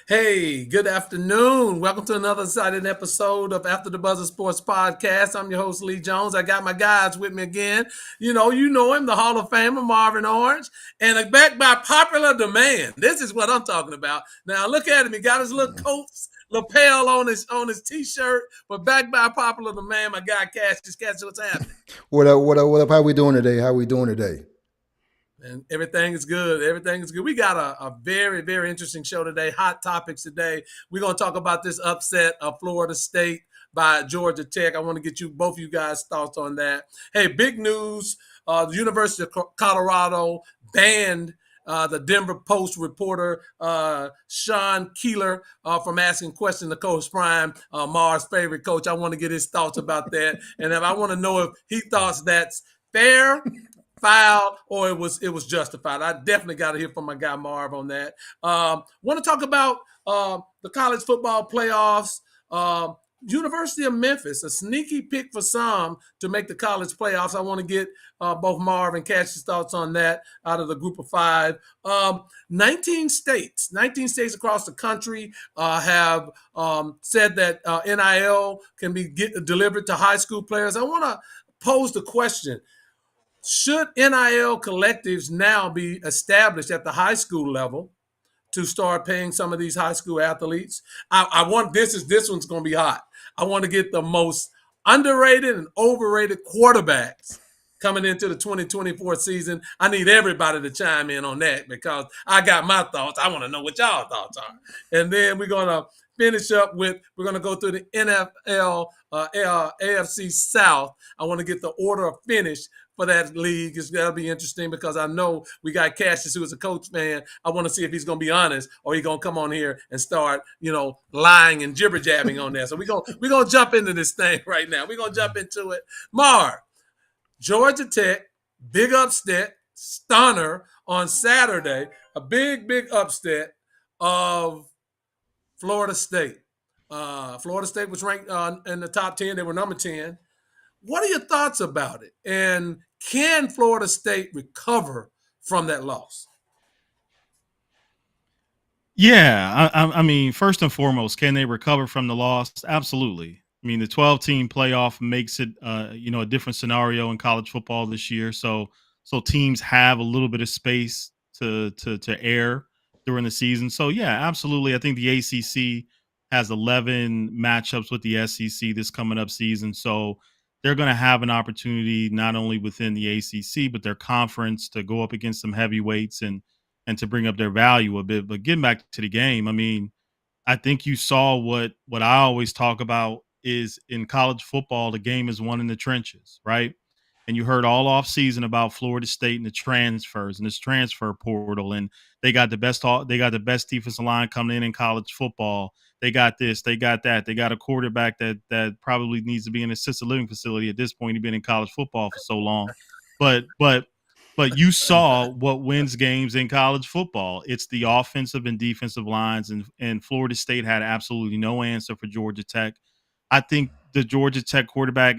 Hey, good afternoon. Welcome to another exciting episode of After the Buzzer Sports Podcast. I'm your host, Lee Jones. I got my guys with me again. You know him, the Hall of Famer, Marvin Orange. And back by popular demand. This is what I'm talking about. Now look at him. He got his little coats lapel on his t-shirt, but back by popular demand, my guy Cassius. Cassius, what's happening? What up? What up? What up? How we doing today? How we doing today? And everything is good. Everything is good. We got a very, very interesting show today. Hot topics today. We're going to talk about this upset of Florida State by Georgia Tech. I want to get both of you guys' thoughts on that. Hey, big news. The University of Colorado banned the Denver Post reporter Sean Keeler from asking questions to Coach Prime, Mars' favorite coach. I want to get his thoughts about that. And if I want to know if he thoughts that's fair, foul, or it was justified. I definitely got to hear from my guy Marv on that. Want to talk about the college football playoffs. University of Memphis, a sneaky pick for some to make the college playoffs. I want to get both Marv and Cash's thoughts on that out of the group of five. 19 states across the country have said that NIL can be delivered to high school players. I want to pose the question: should NIL collectives now be established at the high school level to start paying some of these high school athletes? I want this one's going to be hot. I want to get the most underrated and overrated quarterbacks coming into the 2024 season. I need everybody to chime in on that because I got my thoughts. I want to know what y'all thoughts are. And then we're going to finish up with, we're going to go through the NFL AFC South. I want to get the order of finish for that league. That'll be interesting because I know we got Cassius, who is a coach fan. I want to see if he's going to be honest or he's going to come on here and start, lying and jibber jabbing on that. So we're going to jump into this thing right now. We're going to jump into it. Mar, Georgia Tech, big upset, stunner on Saturday, a big upset of Florida State. Florida State was ranked in the top 10. They were number 10. What are your thoughts about it? And can Florida State recover from that loss? Yeah, I mean, first and foremost, can they recover from the loss? Absolutely. I mean, the 12-team playoff makes it, a different scenario in college football this year. So teams have a little bit of space to air during the season. So yeah, absolutely. I think the ACC has 11 matchups with the SEC this coming up season. So they're going to have an opportunity not only within the ACC but their conference to go up against some heavyweights and to bring up their value a bit. But getting back to the game, I mean, I think you saw what I always talk about is in college football, the game is won in the trenches, right? And you heard all off season about Florida State and the transfers and this transfer portal, and they got the best defensive line coming in college football. They got this, they got that, they got a quarterback that probably needs to be in an assisted living facility at this point. He's been in college football for so long, but you saw what wins games in college football. It's the offensive and defensive lines, and Florida State had absolutely no answer for Georgia Tech. I think the Georgia Tech quarterback,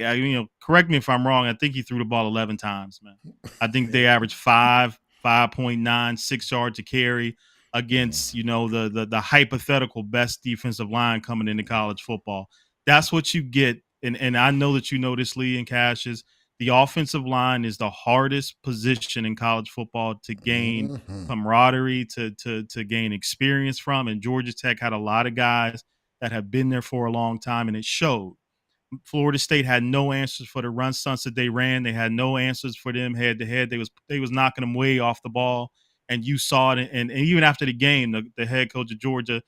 correct me if I'm wrong, I think he threw the ball 11 times, man. I think they averaged 5.9, 6 yards to carry against, the hypothetical best defensive line coming into college football. That's what you get. And I know that you know this, Lee and Cassius. The offensive line is the hardest position in college football to gain camaraderie, to gain experience from. And Georgia Tech had a lot of guys that have been there for a long time, and it showed. Florida State had no answers for the run stunts that they ran. They had no answers for them head to head. They was knocking them way off the ball, and you saw it. And even after the game, the head coach of Georgia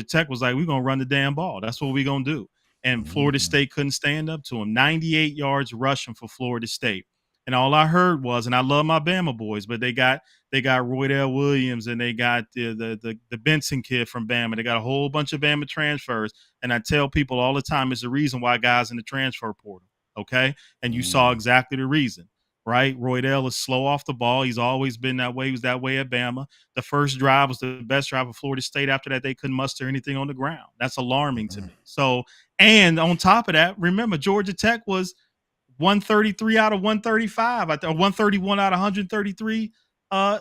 Tech was like, "We're gonna run the damn ball. That's what we're gonna do." And Florida State couldn't stand up to him. 98 yards rushing for Florida State. And all I heard was, and I love my Bama boys, but they got Roydell Williams, and they got the Benson kid from Bama. They got a whole bunch of Bama transfers. And I tell people all the time, it's the reason why guys in the transfer portal. Okay. And you saw exactly the reason, right? Roydell is slow off the ball. He's always been that way. He was that way at Bama. The first drive was the best drive of Florida State. After that, they couldn't muster anything on the ground. That's alarming to me. So, and on top of that, remember, Georgia Tech was 133 out of 135, or 131 out of 133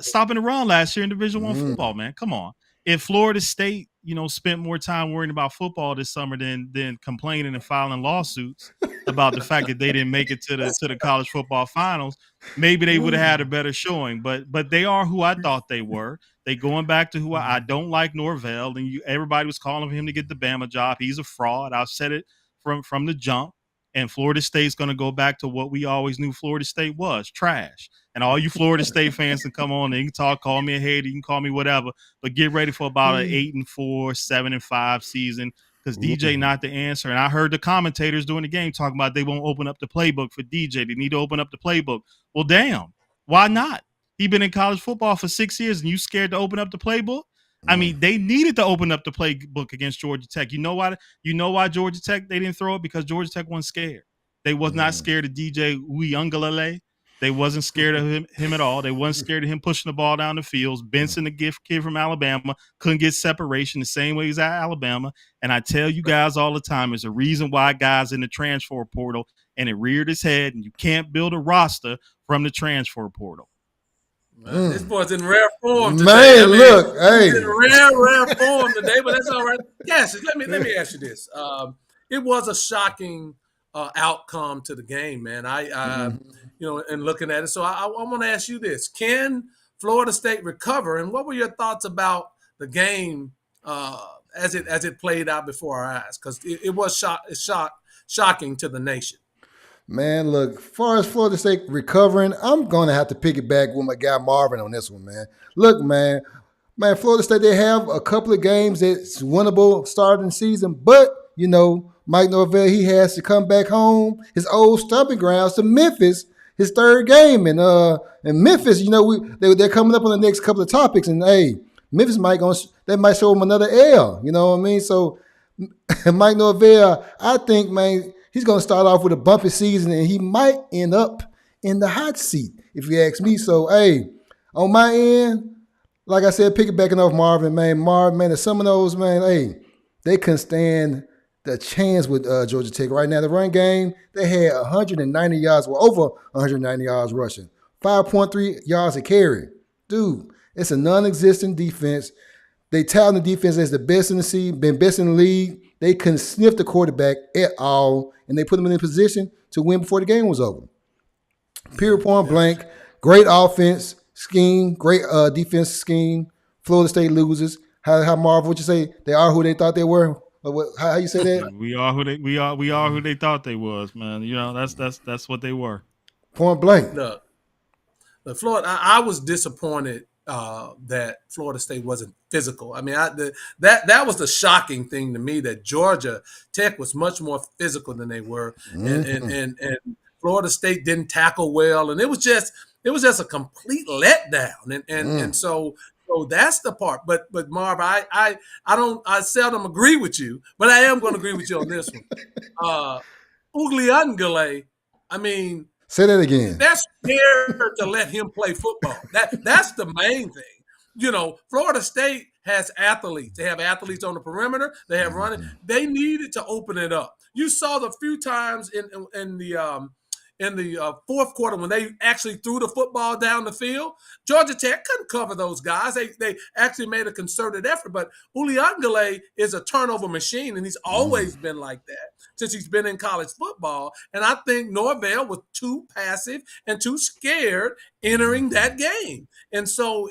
stopping the run last year in Division I football, man. Come on. If Florida State spent more time worrying about football this summer than complaining and filing lawsuits about the fact that they didn't make it to the college football finals, maybe they would have had a better showing. But they are who I thought they were. They going back to who I don't like Norvell, and everybody was calling for him to get the Bama job. He's a fraud. I've said it from the jump. And Florida State's going to go back to what we always knew Florida State was, trash. And all you Florida State fans can come on and you can call me a hater, you can call me whatever, but get ready for about an 8-4, 7-5 season because DJ not the answer. And I heard the commentators during the game talking about they won't open up the playbook for DJ. They need to open up the playbook. Well, damn, why not? He been in college football for 6 years, and you scared to open up the playbook? I mean, they needed to open up the playbook against Georgia Tech. You know why? You know why Georgia Tech they didn't throw it? Because Georgia Tech wasn't scared. They was not scared of DJ Uyunglele. They wasn't scared of him at all. They wasn't scared of him pushing the ball down the fields. Benson, the gift kid from Alabama, couldn't get separation the same way as at Alabama. And I tell you guys all the time, there's a reason why guys in the transfer portal and it reared its head, and you can't build a roster from the transfer portal. This boy's in rare form today. Man, look, hey, he's in rare form today, but that's all right. Yes, let me ask you this. It was a shocking outcome to the game, man. And looking at it, so I want to ask you this: can Florida State recover? And what were your thoughts about the game as it played out before our eyes? Because it was shocking to the nation. Man, look, as far as Florida State recovering, I'm going to have to pick it back with my guy Marvin on this one, man. Look, man, Florida State, they have a couple of games that's winnable starting the season, but, Mike Norvell, he has to come back home, his old stomping grounds to Memphis, his third game. And Memphis, they're coming up on the next couple of topics, and, hey, Memphis might show them another L, you know what I mean? So Mike Norvell, I think, man, he's going to start off with a bumpy season, and he might end up in the hot seat, if you ask me. So, hey, on my end, like I said, piggybacking off Marvin, man, some of those, man, hey, they couldn't stand the chance with Georgia Tech. Right now, the run game, they had 190 yards, over 190 yards rushing, 5.3 yards a carry. Dude, it's a non-existent defense. They touted the defense as the best in the season, been best in the league. They couldn't sniff the quarterback at all, and they put them in a position to win before the game was over. Period, point blank. Great offense scheme, great defense scheme. Florida State loses. How Marvin, what you say? They are who they thought they were. How you say that? We are who they thought they was, man. That's what they were. Point blank. Look, Florida. I was disappointed that Florida State wasn't physical. I mean, that was the shocking thing to me, that Georgia Tech was much more physical than they were, and Florida State didn't tackle well, and it was just a complete letdown, and so that's the part. But Marv, I seldom agree with you, but I am going to agree with you on this one. Ugliangale, I mean. Say that again. They're scared to let him play football. That's the main thing. Florida State has athletes. They have athletes on the perimeter. They have running. They needed to open it up. You saw the few times in the fourth quarter when they actually threw the football down the field. Georgia Tech couldn't cover those guys. They actually made a concerted effort. But Uliangale is a turnover machine, and he's always been like that since he's been in college football. And I think Norvell was too passive and too scared entering that game. And so,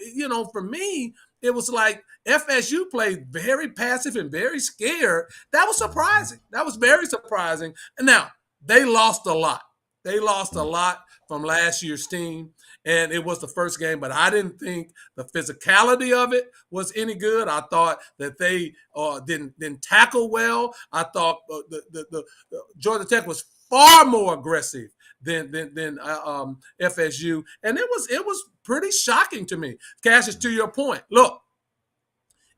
for me, it was like FSU played very passive and very scared. That was surprising. That was very surprising. And now, they lost a lot. They lost a lot from last year's team, and it was the first game, but I didn't think the physicality of it was any good. I thought that they didn't tackle well. I thought the Georgia Tech was far more aggressive than FSU, and it was pretty shocking to me. Cassius, to your point, look,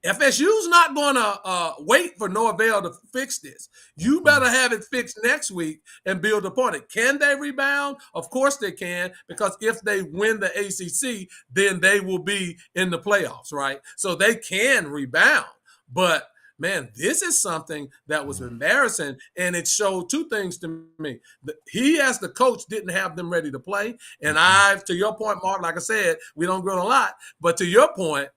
FSU's not going to wait for Norvell to fix this. You better have it fixed next week and build upon it. Can they rebound? Of course they can, because if they win the ACC, then they will be in the playoffs, right? So they can rebound. But, man, this is something that was embarrassing, and it showed two things to me. He, as the coach, didn't have them ready to play. And to your point, Mark, like I said, we don't grow a lot. But to your point,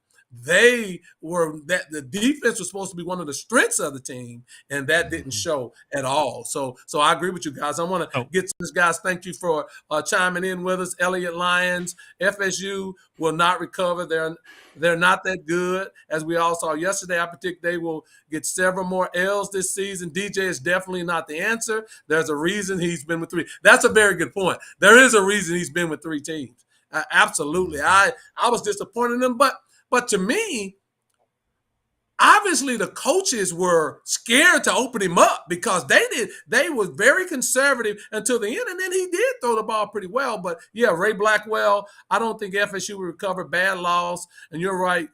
that the defense was supposed to be one of the strengths of the team, and that didn't show at all. So I agree with you guys. I want to Oh, get to this, guys. Thank you for chiming in with us. Elliott Lions, FSU will not recover. They're not that good. As we all saw yesterday, I predict they will get several more L's this season. DJ is definitely not the answer. There's a reason he's been with three. That's a very good point. There is a reason he's been with three teams. Absolutely. I was disappointed in him, but to me, obviously the coaches were scared to open him up because they were very conservative until the end, and then he did throw the ball pretty well. But yeah, Ray Blackwell, I don't think FSU will recover. Bad loss, and you're right.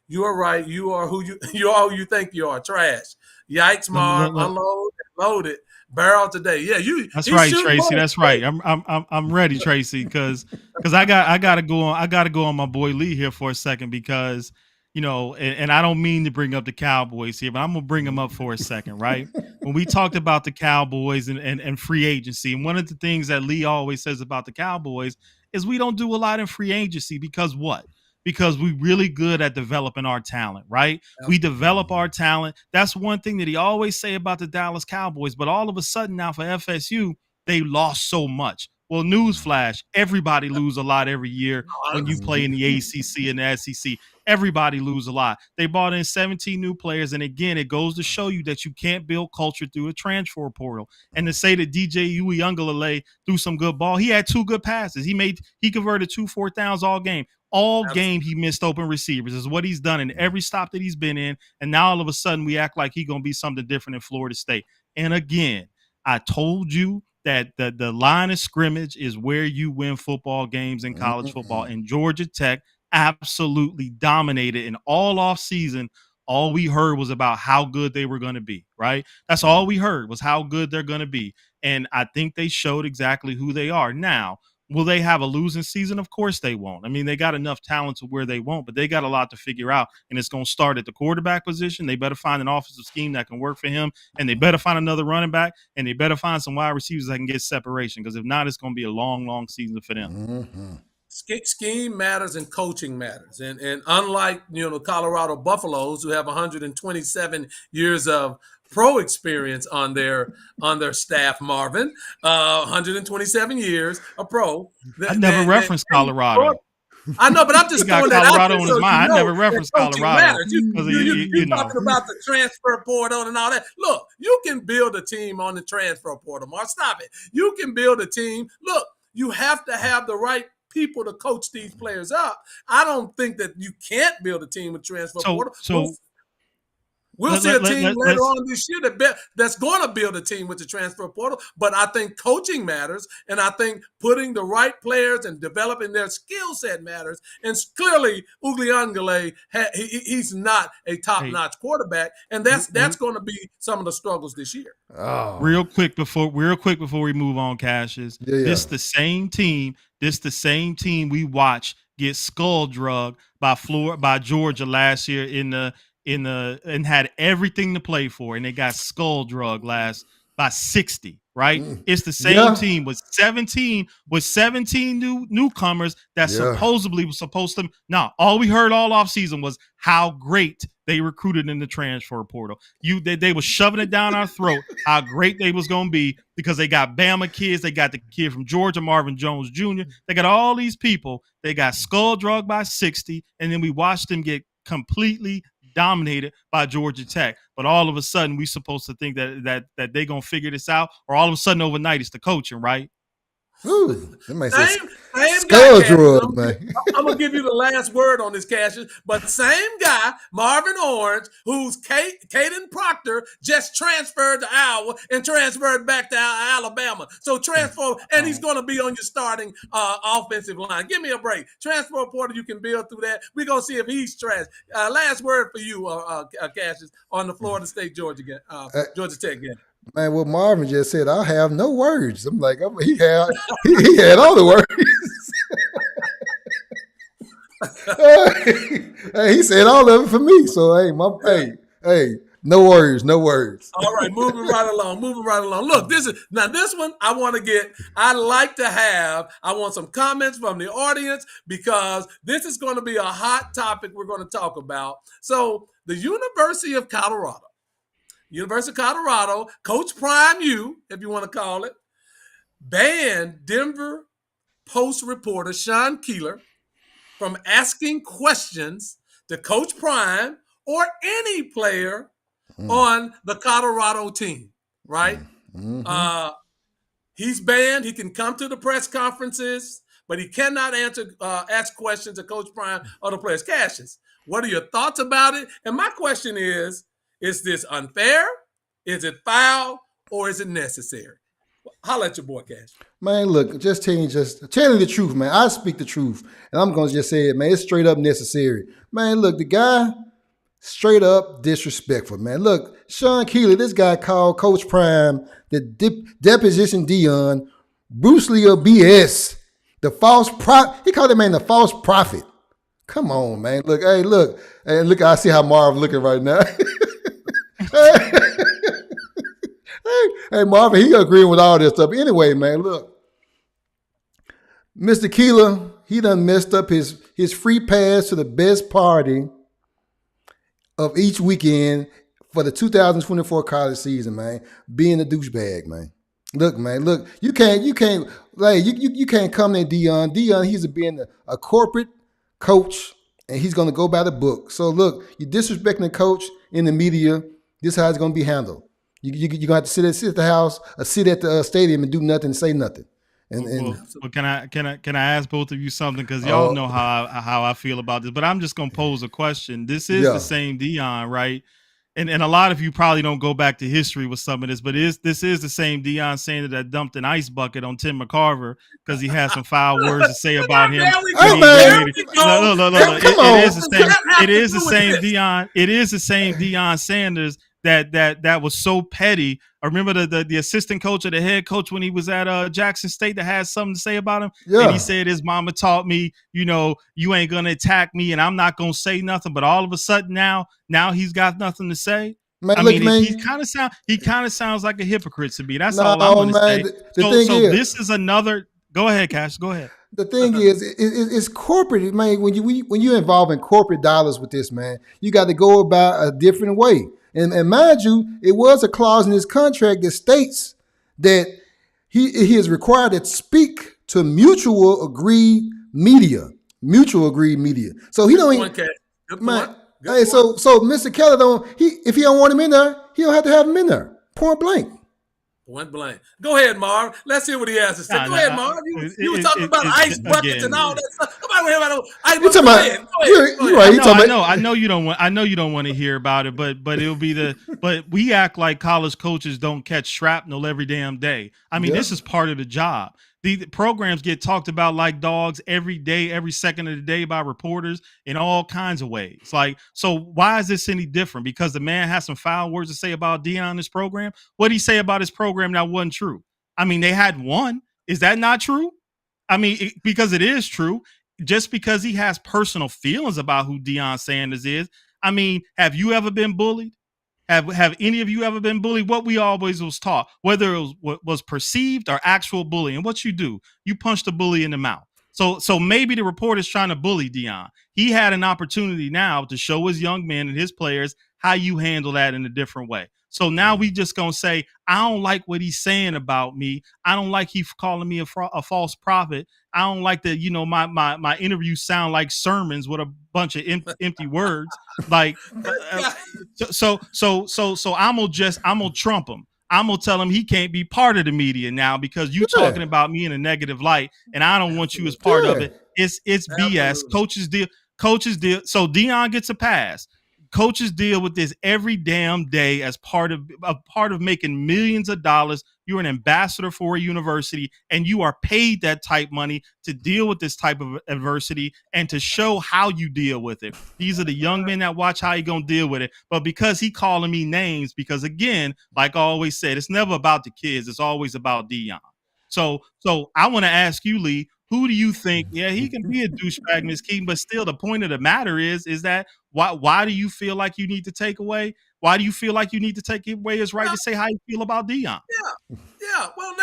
You're right. You are who you think you are. Trash. Yikes, Marv. Unload, loaded. Barrel today. Yeah, That's right, Tracy. That's right. I'm ready, Tracy, because I gotta go on my boy Lee here for a second because and I don't mean to bring up the Cowboys here, but I'm gonna bring them up for a second, right? When we talked about the Cowboys and free agency, and one of the things that Lee always says about the Cowboys is we don't do a lot in free agency because what? Because we're really good at developing our talent, right? We develop our talent. That's one thing that he always say about the Dallas Cowboys. But all of a sudden now for FSU, they lost so much. Well, newsflash, everybody lose a lot every year when you play in the ACC and the SEC. Everybody lose a lot. They brought in 17 new players. And again, it goes to show you that you can't build culture through a transfer portal. And to say that DJ Uiagalelei threw some good ball, he had 2 good passes. He converted 2 4th downs all game. All game he missed open receivers is what he's done in every stop that he's been in. And now all of a sudden we act like he's going to be something different in Florida State. And again, I told you that the line of scrimmage is where you win football games in college football. And Georgia Tech absolutely dominated in all off season. All we heard was about how good they were going to be, right? That's all we heard was how good they're going to be. And I think they showed exactly who they are. Now, will they have a losing season? Of course they won't. I mean, they got enough talent to where they won't, but they got a lot to figure out. And it's going to start at the quarterback position. They better find an offensive scheme that can work for him. And they better find another running back. And they better find some wide receivers that can get separation. Because if not, it's going to be a long, long season for them. Scheme matters and coaching matters. And unlike, the Colorado Buffaloes, who have 127 years of pro experience on their staff, Marvin, 127 years of pro. I never referenced Colorado. I know, but I'm just got throwing that Colorado out on there his mind. I never referenced Colorado. You're talking about the transfer portal and all that. Look, you can build a team on the transfer portal, Mark. Stop it. You can build a team. Look, you have to have the right people to coach these players up. I don't think that you can't build a team with transfer portal. We'll see a team later on this year that's going to build a team with the transfer portal. But I think coaching matters, and I think putting the right players and developing their skill set matters. And clearly, Uiagalelei, he's not a top-notch quarterback, and that's going to be some of the struggles this year. Oh. Real quick before we move on, Cassius. Yeah. This the same team we watched get skull drugged by Georgia last year and had everything to play for, and they got skull drug last by 60, right? It's the same team with 17 newcomers that supposedly was supposed to. Now, all we heard all offseason was how great they recruited in the transfer portal. They were shoving it down our throat how great they was going to be because they got Bama kids. They got the kid from Georgia, Marvin Jones Jr. They got all these people. They got skull drugged by 60, and then we watched them get completely dominated by Georgia Tech. But all of a sudden, we supposed to think that they're going to figure this out, or all of a sudden overnight it's the coaching, right? Ooh, same skull drug, man. I'm going to give you the last word on this, Cassius. But same guy, Marvin Orange, who's Caden Proctor, just transferred to Iowa and transferred back to Alabama. So transfer, and he's going to be on your starting offensive line. Give me a break. Transfer portal, you can build through that. We're going to see if he's trash. Last word for you, Cassius, on the Florida State Georgia Tech game. Man, what Marvin just said, I have no words. I'm like, he had all the words. Hey, he said all of it for me. So hey, No words. No words. All right, moving right along, moving right along. Look, this one I want to get. I want some comments from the audience because this is going to be a hot topic we're going to talk about. So, the University of Colorado, Coach Prime U, if you want to call it, banned Denver Post reporter Sean Keeler from asking questions to Coach Prime or any player on the Colorado team, right? He's banned. He can come to the press conferences, but he cannot ask questions to Coach Prime or the players. Cassius, what are your thoughts about it? And my question is this unfair? Is it foul? Or is it necessary? Holla at your boy, Cash. Man, look, just telling you the truth, man. I speak the truth, and I'm gonna just say it, man. It's straight up necessary, man. Look, the guy straight up disrespectful, man. Look, Sean Keeler, this guy called Coach Prime the deposition Dion, Bruce Lee of BS, the false prophet. He called that man the false prophet. Come on, man. Look, look. I see how Marvin looking right now. Hey, Marvin, he agreeing with all this stuff. Anyway, man, look. Mr. Keeler, he done messed up his free pass to the best party of each weekend for the 2024 college season, man. Being a douchebag, man. Look, man, look. You can't come in, Dion. Dion, he's being a corporate coach, and he's gonna go by the book. So look, you're disrespecting the coach in the media. This is how it's gonna be handled. You're going to have to sit at the house or sit at the stadium and do nothing and say nothing. Well, can I ask both of you something? Because y'all know how I feel about this, but I'm just going to pose a question. This is the same Dion, right? And a lot of you probably don't go back to history with some of this, but this is the same Deion Sanders that dumped an ice bucket on Tim McCarver because he had some foul words to say about him. It is the same Deion. It is the same Deion Sanders that was so petty. I remember the assistant coach or the head coach when he was at Jackson State that had something to say about him. Yeah. And he said his mama taught me, you ain't gonna attack me and I'm not gonna say nothing. But all of a sudden now he's got nothing to say. Man, he kind of sounds like a hypocrite to me. That's all I'm gonna say. This is another. Go ahead, Cash. Go ahead. The thing is, it's corporate, man. When you're involved in corporate dollars with this, man, you got to go about a different way. And mind you, it was a clause in his contract that states that he is required to speak to mutual agreed media. So he don't even. Good man. Hey, so Mr. Keller if he don't want him in there, he don't have to have him in there. Point blank. Go ahead, Marv. Let's hear what he has to say. Go ahead, Marv. You were talking about ice buckets and all that stuff. I know you don't want to hear about it, but it'll be but we act like college coaches don't catch shrapnel every damn day. I mean, This is part of the job. The programs get talked about like dogs every day, every second of the day by reporters in all kinds of ways. So why is this any different? Because the man has some foul words to say about Deion in this program. What did he say about his program that wasn't true? I mean, they had one. Is that not true? I mean, because it is true. Just because he has personal feelings about who Deion Sanders is. I mean, have you ever been bullied? Have any of you ever been bullied? What we always was taught, whether it was perceived or actual bullying, what you do, you punch the bully in the mouth. So maybe the reporter's trying to bully Deion. He had an opportunity now to show his young men and his players how you handle that in a different way. So now we just going to say, I don't like what he's saying about me. I don't like he calling me a false prophet. I don't like that, my interviews sound like sermons with a bunch of empty words. So I'm gonna trump him. I'm gonna tell him he can't be part of the media now because you talking about me in a negative light, and I don't want you as part of it. It's BS. Coaches deal. So Deion gets a pass. Coaches deal with this every damn day as part of making millions of dollars. You're an ambassador for a university and you are paid that type money to deal with this type of adversity and to show how you deal with it. These are the young men that watch how you're going to deal with it. But because he calling me names, because again, like I always said, it's never about the kids. It's always about Deion. So I want to ask you, Lee, who do you think? Yeah, he can be a douchebag in his team, but still the point of the matter is that why do you feel like you need to take away? Why do you feel like you need to take away his right to say how you feel about Deion? Yeah, well,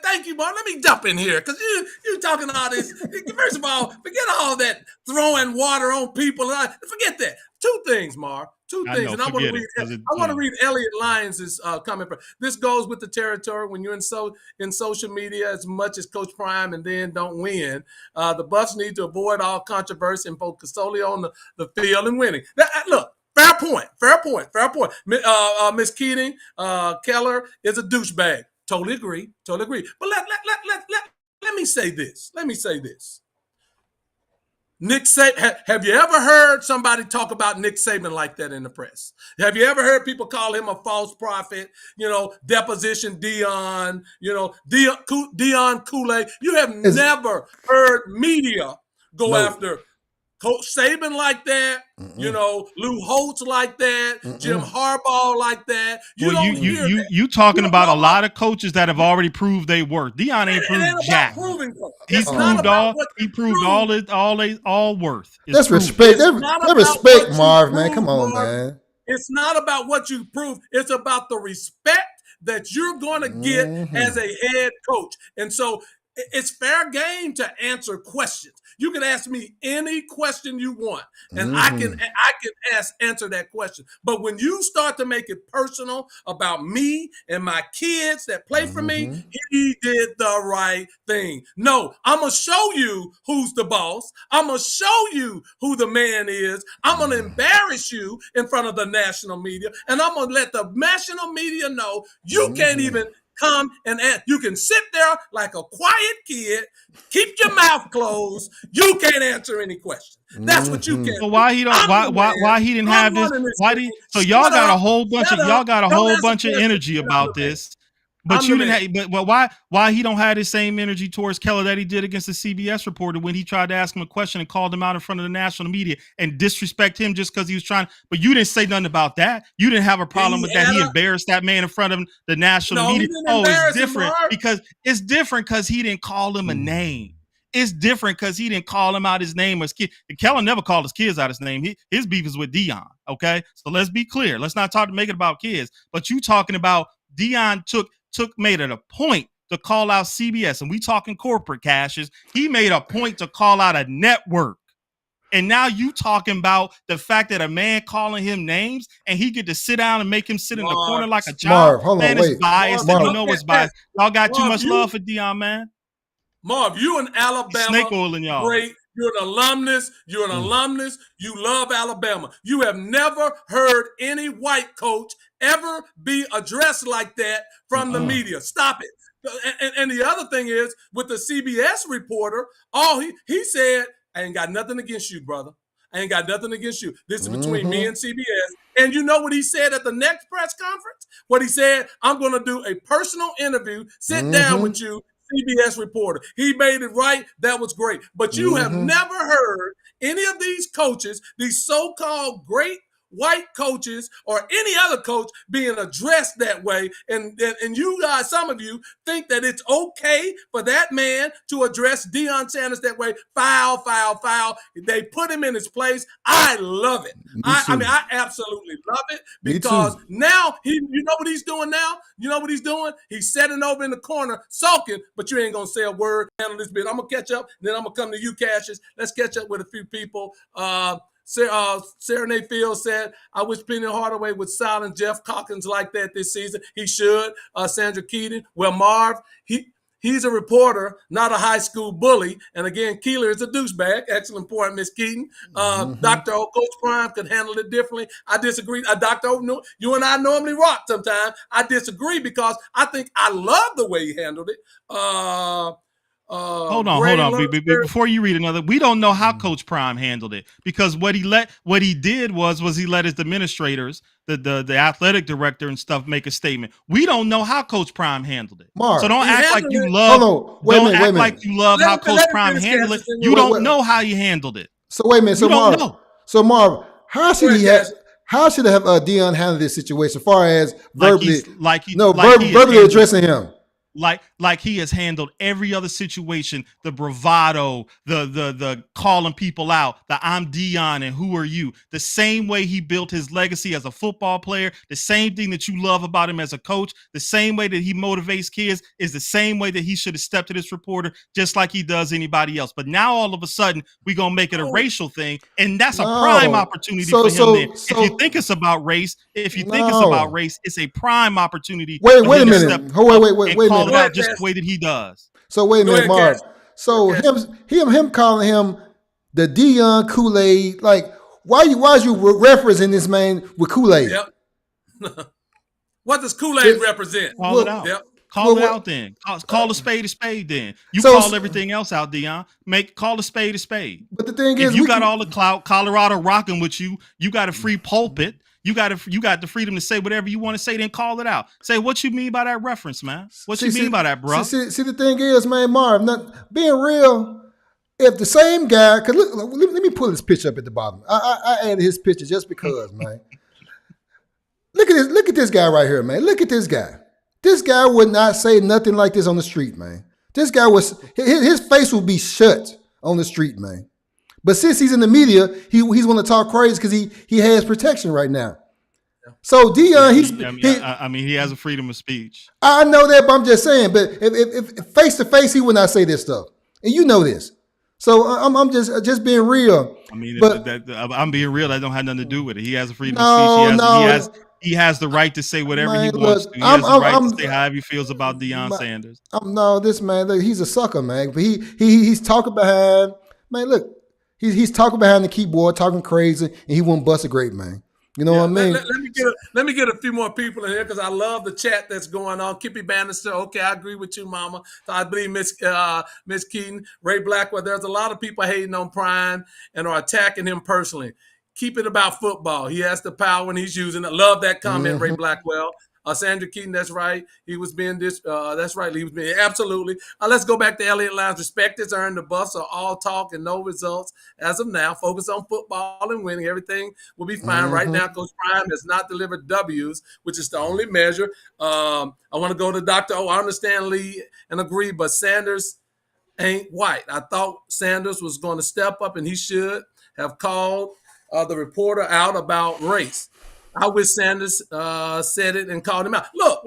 thank you, Mark. Let me jump in here because you talking all this. First of all, forget all that throwing water on people. Forget that. Two things, Mark. Two things, and I want to read Elliot Lyons' comment. This goes with the territory when you're in social media as much as Coach Prime and then don't win. The Buffs need to avoid all controversy and focus solely on the field and winning. Look. Fair point. Miss Keating, Keller is a douchebag. Totally agree. But let me say this. Nick Saban, have you ever heard somebody talk about Nick Saban like that in the press? Have you ever heard people call him a false prophet? Deposition Dion, Dion Kool-Aid. You have never heard media go after Coach Saban like that, Lou Holtz like that, Jim Harbaugh like that. You talking about a lot of coaches that have already proved they worth. Deion ain't proved jack. He proved all worth. Let's respect. Let respect Marv, man. Come on, man. It's not about what you prove. It's about the respect that you're going to get as a head coach. And so it's fair game to answer questions. You can ask me any question you want, and I can answer that question. But when you start to make it personal about me and my kids that play for me, he did the right thing. No, I'm going to show you who's the boss. I'm going to show you who the man is. I'm going to embarrass you in front of the national media, and I'm going to let the national media know you can't even come and you can sit there like a quiet kid, keep your mouth closed. You can't answer any question. That's what you can. So why he don't? Why he didn't have this? So y'all got a whole bunch of energy about this. But you didn't have, but why he don't have the same energy towards Keller that he did against the CBS reporter when he tried to ask him a question and called him out in front of the national media and disrespect him just because he was trying. But you didn't say nothing about that. You didn't have a problem with that. He embarrassed that man in front of the national media. It's different because he didn't call him a name. It's different because he didn't call him out his name or his kid. Keller never called his kids out his name. His beef is with Deion. Okay, so let's be clear. Let's not make it about kids. But you talking about Deion made it a point to call out CBS, and we talking corporate cashes. He made a point to call out a network. And now you talking about the fact that a man calling him names and he get to sit down and make him sit in the corner like a child. Marv, hold on, wait. It's biased. It's biased. Y'all got too much love for Deion, man. Marv, you in Alabama. Snake oil in y'all. Great. You're an alumnus. You love Alabama. You have never heard any white coach ever be addressed like that from the media. Stop it. And the other thing is, with the CBS reporter, he said, I ain't got nothing against you, brother. I ain't got nothing against you. This is between me and CBS. And you know what he said at the next press conference? What he said, I'm going to do a personal interview, sit down with you, CBS reporter. He made it right. That was great. But you have never heard any of these coaches, these so-called great white coaches or any other coach being addressed that way. And you guys, some of you think that it's okay for that man to address Deion Sanders that way. Foul. They put him in his place. I love it. I absolutely love it because now you know what he's doing now? You know what he's doing? He's sitting over in the corner sulking, but you ain't going to say a word. Handle this bit. I'm going to catch up. Then I'm going to come to you, Cassius. Let's catch up with a few people. Serenade Field said, I wish Penny Hardaway would silence Jeff Calkins like that this season. He should. Sandra Keating. Well, Marv, he's a reporter, not a high school bully. And again, Keeler is a douchebag. Excellent point, Miss Keating. Dr. O, Coach Prime could handle it differently. I disagree. Dr. O, you and I normally rock sometimes. I disagree because I think I love the way he handled it. Hold on. Before you read another, we don't know how Coach Prime handled it because what he did was he let his administrators, the athletic director and stuff, make a statement. We don't know how Coach Prime handled it. Mark, so don't act like you love. Like you love how Coach Prime handled it. You don't know how he handled it. So wait a minute. So Marv, how should have Deion handled this situation as far as verbally addressing him? like he has handled every other situation, the bravado, the calling people out, the I'm Dion and who are you, the same way he built his legacy as a football player, the same thing that you love about him as a coach, the same way that he motivates kids is the same way that he should have stepped to this reporter just like he does anybody else. But now all of a sudden we're going to make it a racial thing, and that's a prime opportunity for him then. If you think it's about race, it's a prime opportunity. Wait a minute. Wait a minute. It out just the way that he does. So wait a minute, Marv. So him calling him the Dion Kool-Aid, like why is you referencing this man with Kool-Aid? Yep. What does Kool-Aid represent? Call it out. Yep. Call it out then. Call a spade then. You call everything else out, Dion. Call a spade a spade. But the thing is, if you got all the clout, Colorado rocking with you, you got a free pulpit. You got the freedom to say whatever you want to say, then call it out. Say what you mean by that reference, man. What you mean by that, bro? See, the thing is, man, Marv, being real, if the same guy, because let me pull his picture up at the bottom. I added his picture just because, man. Look at this guy right here, man. Look at this guy. This guy would not say nothing like this on the street, man. This guy his face would be shut on the street, man. But since he's in the media, he's going to talk crazy because he has protection right now. So Dion, he has a freedom of speech. I know that, but I'm just saying. But if face to face, he would not say this stuff, and you know this. So I'm just being real. I mean, but I'm being real. That don't have nothing to do with it. He has a freedom of speech. He has the right to say whatever he wants to. He has the right to say however he feels about Deion Sanders. This man, look, he's a sucker, man. But he's talking behind. Man, look. He's talking behind the keyboard, talking crazy, and he won't bust a grape, man. You know what I mean? Let me get a few more people in here because I love the chat that's going on. Kippy Bannister, okay, I agree with you, Mama. I believe Miss Keaton, Ray Blackwell. There's a lot of people hating on Prime and are attacking him personally. Keep it about football. He has the power and he's using it. Love that comment, Ray Blackwell. Sandra Keaton, that's right. He was being that's right. He was being absolutely. Let's go back to Elliott Lyons. Respect is earned. The Buffs are all talk and no results as of now. Focus on football and winning. Everything will be fine. Right now, Coach Prime has not delivered W's, which is the only measure. I want to go to Dr. O. I understand Lee and agree, but Sanders ain't white. I thought Sanders was going to step up, and he should have called the reporter out about race. I wish Sanders said it and called him out. Look.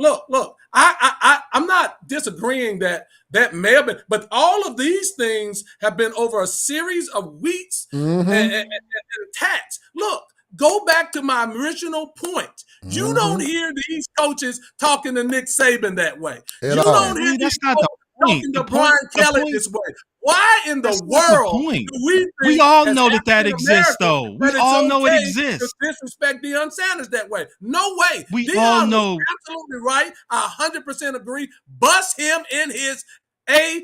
I'm not disagreeing that may have been, but all of these things have been over a series of weeks and attacks. Look, go back to my original point. You don't hear these coaches talking to Nick Saban that way. You don't hear these coaches talking to Brian Kelly this way. Why in the world do we all know that exists, though? We all know it exists. To disrespect Deion Sanders that way. No way. We all know. Absolutely right. I 100% agree. Bust him in his $,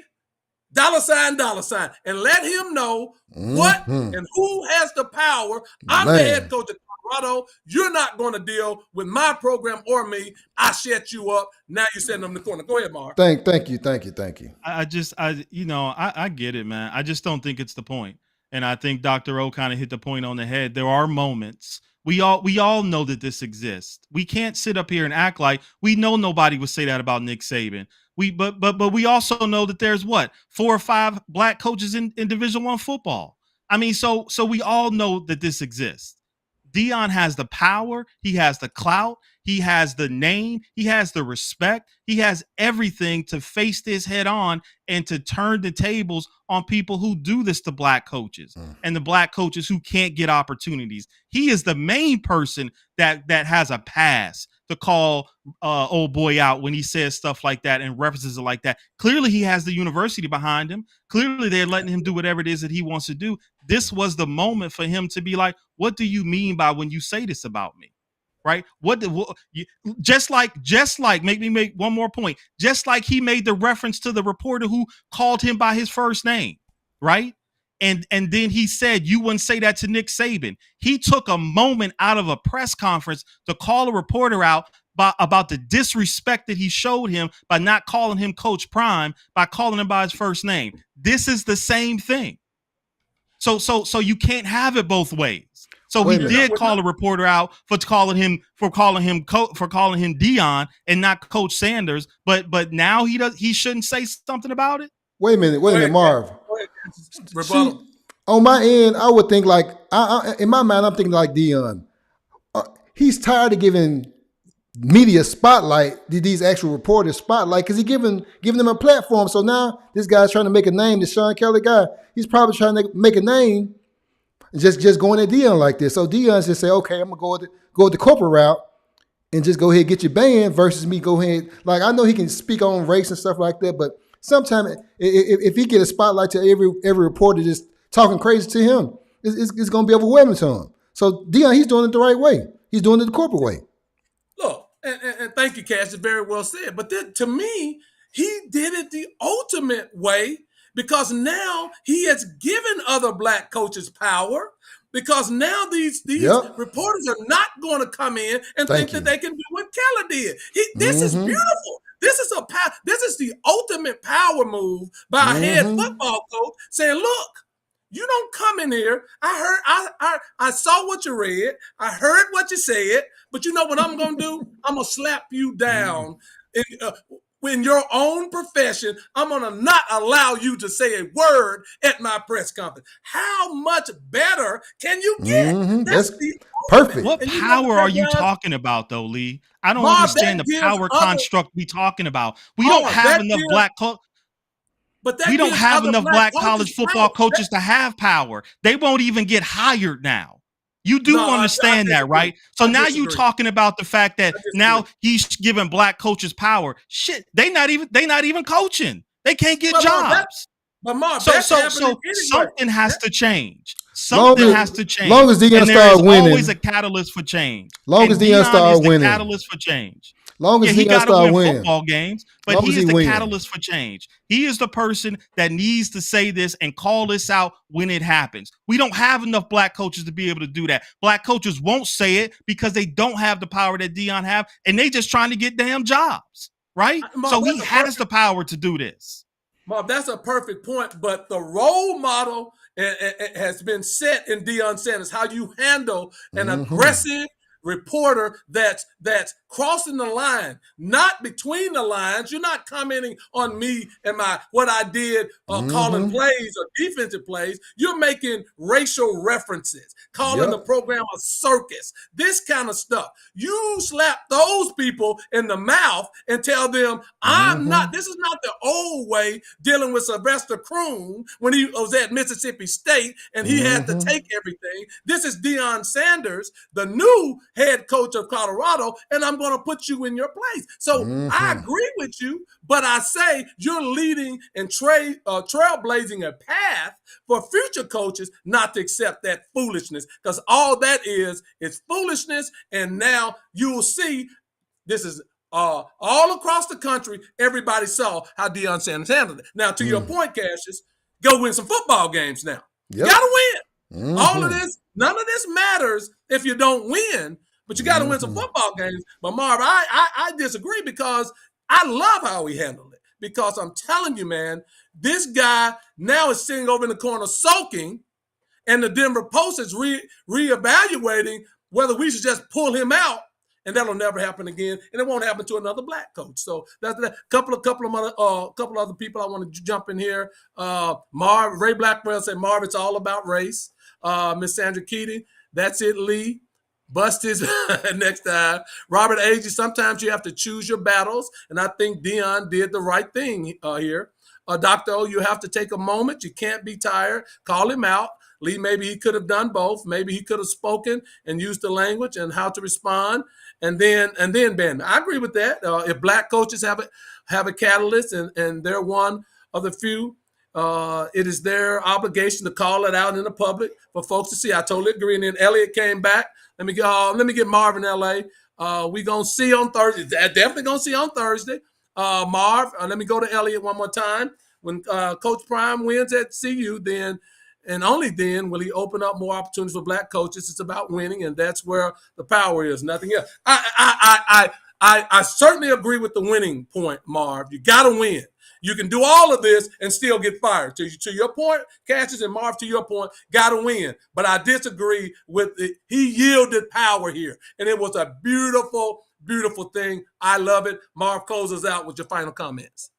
and let him know what and who has the power. I'm the head coach of Colorado. You're not going to deal with my program or me. I shut you up. Now you're sitting in the corner. Go ahead, Mark. Thank you. I get it, man. I just don't think it's the point. And I think Dr. O kind of hit the point on the head. There are moments. We all know that this exists. We can't sit up here and act like we know nobody would say that about Nick Saban. But we also know that there's 4 or 5 black coaches in Division I football. I mean, so we all know that this exists. Deion has the power. He has the clout. He has the name. He has the respect. He has everything to face this head on and to turn the tables on people who do this to black coaches and the black coaches who can't get opportunities. He is the main person that has a pass to call old boy out when he says stuff like that and references it like that. Clearly, he has the university behind him. Clearly, they're letting him do whatever it is that he wants to do. This was the moment for him to be like, what do you mean by when you say this about me? Right? Just like, make me make one more point. Just like he made the reference to the reporter who called him by his first name, right? And then he said, you wouldn't say that to Nick Saban. He took a moment out of a press conference to call a reporter out about the disrespect that he showed him by not calling him Coach Prime, by calling him by his first name. This is the same thing. So you can't have it both ways. So Wait he a minute. did call a reporter out for calling him Deion and not Coach Sanders. But now he shouldn't say something about it. Wait a minute, Go ahead, Marv. Go ahead, rebuttal. See, on my end, I would think like, in my mind, I'm thinking like Deion. He's tired of giving media spotlight, these actual reporters spotlight, because he's giving them a platform. So now this guy's trying to make a name. This Sean Keeler guy, he's probably trying to make a name, just going at Deion like this. So Deion's just say, okay, I'm gonna go with the corporate route and just go ahead and get your band versus me go ahead. Like, I know he can speak on race and stuff like that, but sometimes if he get a spotlight to every reporter just talking crazy to him, it's going to be overwhelming to him. So Deion, he's doing it the right way. He's doing it the corporate way. Look, and thank you, Cash. It's very well said. But then, to me, he did it the ultimate way because now he has given other black coaches power. Because now these reporters are not going to come in and think that they can do what Keller did. This is beautiful. This is the ultimate power move by a head football coach saying, "Look, you don't come in here. I saw what you read. I heard what you said. But you know what I'm going to do? I'm going to slap you down." In your own profession, I'm going to not allow you to say a word at my press conference. How much better can you get? That's perfect. What power are you talking about, though, Lee? I don't understand the power construct we talking about. We don't have enough black college football coaches to have power. They won't even get hired now. You do understand that, right? So now you talking about the fact that now he's giving black coaches power. Shit, they not even coaching. They can't get jobs. But Marv, so something has to change. Something has to change. Long as Deion start winning, there's always a catalyst for change. Long as Deion start winning, catalyst for change. Long as he Deion start winning football games, but he is the catalyst for change. He is the person that needs to say this and call this out when it happens. We don't have enough black coaches to be able to do that. Black coaches won't say it because they don't have the power that Deion have, and they just trying to get damn jobs, right? So he has the power to do this. Marv, that's a perfect point, but the role model has been set in Deion Sanders, how you handle an aggressive reporter that's crossing the line, not between the lines. You're not commenting on me and what I did calling plays or defensive plays. You're making racial references, calling the program a circus, this kind of stuff. You slap those people in the mouth and tell them, this is not the old way dealing with Sylvester Croom when he was at Mississippi State and he had to take everything. This is Deion Sanders, the new head coach of Colorado, and I'm going to put you in your place. So I agree with you, but I say you're leading and trailblazing a path for future coaches not to accept that foolishness, because all that is foolishness. And now you will see this is all across the country. Everybody saw how Deion Sanders handled it. Now, to your point, Cassius, go win some football games now. You got to win. All of this, none of this matters if you don't win, but you got to win some football games. But Marv, I disagree because I love how he handled it. Because I'm telling you, man, this guy now is sitting over in the corner sulking, and the Denver Post is reevaluating whether we should just pull him out, and that'll never happen again, and it won't happen to another black coach. So that's a couple of other people I want to jump in here. Ray Blackwell said, Marv, it's all about race. Miss Sandra Keating, that's it, Lee. Bust his next time. Robert Agee, sometimes you have to choose your battles, and I think Deion did the right thing here. Dr. O, you have to take a moment. You can't be tired. Call him out. Lee, maybe he could have done both. Maybe he could have spoken and used the language and how to respond. And then Ben, I agree with that. If black coaches have a catalyst and they're one of the few, it is their obligation to call it out in the public for folks to see. I totally agree. And then Elliot came back. Let me get Marvin, LA. We gonna see on Thursday. Definitely gonna see on Thursday. Marv, let me go to Elliot one more time. When Coach Prime wins at CU, then and only then will he open up more opportunities for black coaches. It's about winning, and that's where the power is. Nothing else. I certainly agree with the winning point, Marv. You got to win. You can do all of this and still get fired. To your point, Cassius and Marv, to your point, got to win. But I disagree with it. He yielded power here, and it was a beautiful, beautiful thing. I love it. Marv, close us out with your final comments.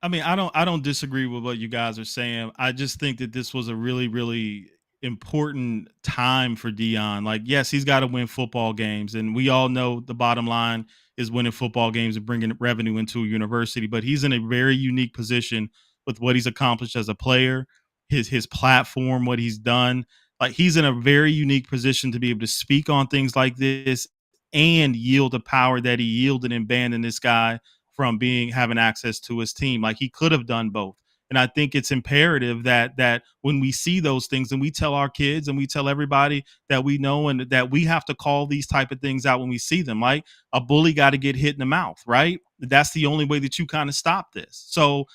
I mean, I don't disagree with what you guys are saying. I just think that this was a really, really important time for Dion. Like, yes, he's got to win football games, and we all know the bottom line is winning football games and bringing revenue into a university. But he's in a very unique position with what he's accomplished as a player, his platform, what he's done. Like, he's in a very unique position to be able to speak on things like this and yield the power that he yielded in banning this guy from having access to his team. Like, he could have done both. And I think it's imperative that when we see those things and we tell our kids and we tell everybody that we know, and that we have to call these type of things out when we see them. Like, a bully got to get hit in the mouth, right? That's the only way that you kind of stop this. So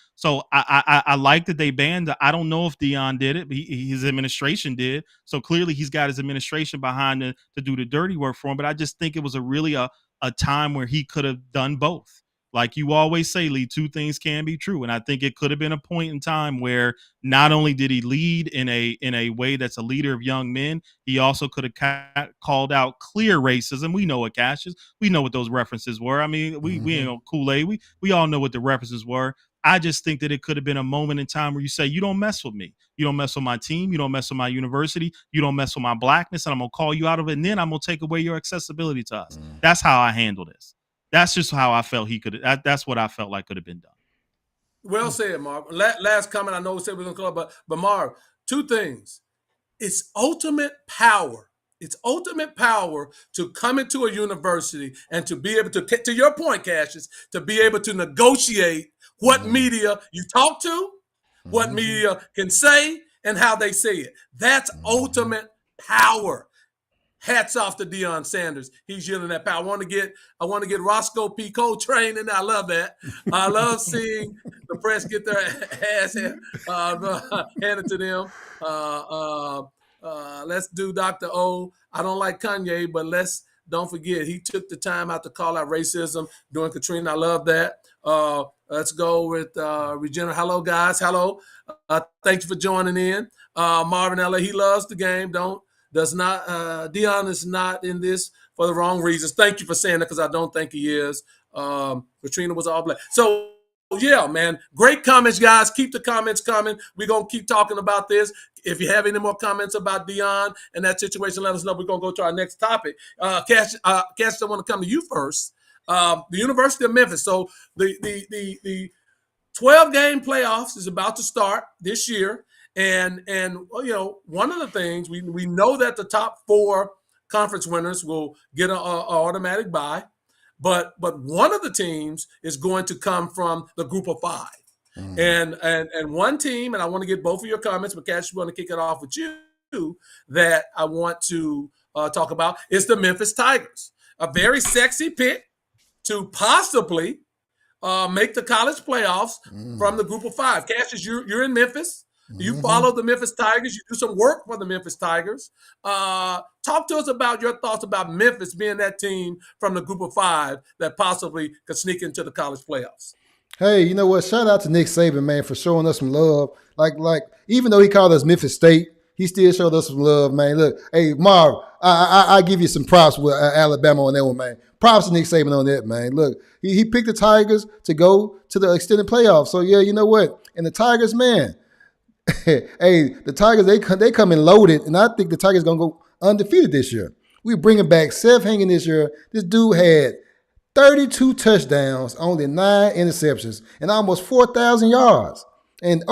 I like that they banned it. I don't know if Dion did it, but his administration did. So clearly he's got his administration behind to do the dirty work for him. But I just think it was a time where he could have done both. Like you always say, Lee, two things can be true. And I think it could have been a point in time where not only did he lead in a way that's a leader of young men, he also could have called out clear racism. We know what Cassius, we know what those references were. I mean, we ain't on Kool-Aid. We all know what the references were. I just think that it could have been a moment in time where you say, you don't mess with me. You don't mess with my team. You don't mess with my university. You don't mess with my blackness. And I'm going to call you out of it. And then I'm going to take away your accessibility to us. That's how I handle this. That's just how I felt he could. That's what I felt like could have been done. Well said, Marv. Last comment. I know we said we're going to call, but Marv, two things. It's ultimate power. It's ultimate power to come into a university and to be able to your point, Cassius, to be able to negotiate what media you talk to, what media can say, and how they say it. That's ultimate power. Hats off to Deion Sanders. He's yielding that power. I want to get Roscoe P. Coltrane, and I love that. I love seeing the press get their ass handed to them. Let's do Dr. O. I don't like Kanye, but don't forget, he took the time out to call out racism during Katrina. I love that. Let's go with Regina. Hello, guys. Hello. Thank you for joining in. Marvin L.A., he loves the game. Dion is not in this for the wrong reasons. Thank you for saying that, because I don't think he is. Katrina was all black. So, yeah, man, great comments, guys. Keep the comments coming. We're going to keep talking about this. If you have any more comments about Dion and that situation, let us know. We're going to go to our next topic. Cash, I want to come to you first. The University of Memphis. So the 12-game playoffs is about to start this year. And one of the things we know that the top 4 conference winners will get an automatic bye, but one of the teams is going to come from the group of 5, and one team, and I want to get both of your comments, but Cash, we want to kick it off with you, that I want to talk about is the Memphis Tigers, a very sexy pick to possibly make the college playoffs from the group of 5. Cassius, you're in Memphis. You follow the Memphis Tigers. You do some work for the Memphis Tigers. Talk to us about your thoughts about Memphis being that team from the group of 5 that possibly could sneak into the college playoffs. Hey, you know what? Shout out to Nick Saban, man, for showing us some love. Like even though he called us Memphis State, he still showed us some love, man. Look, hey, Marv, I give you some props with Alabama on that one, man. Props to Nick Saban on that, man. Look, he picked the Tigers to go to the extended playoffs. So, yeah, you know what? And the Tigers, man, hey, the Tigers, they come in loaded, and I think the Tigers going to go undefeated this year. We bringing back Seth Hagen this year. This dude had 32 touchdowns, only 9 interceptions, and almost 4,000 yards. And,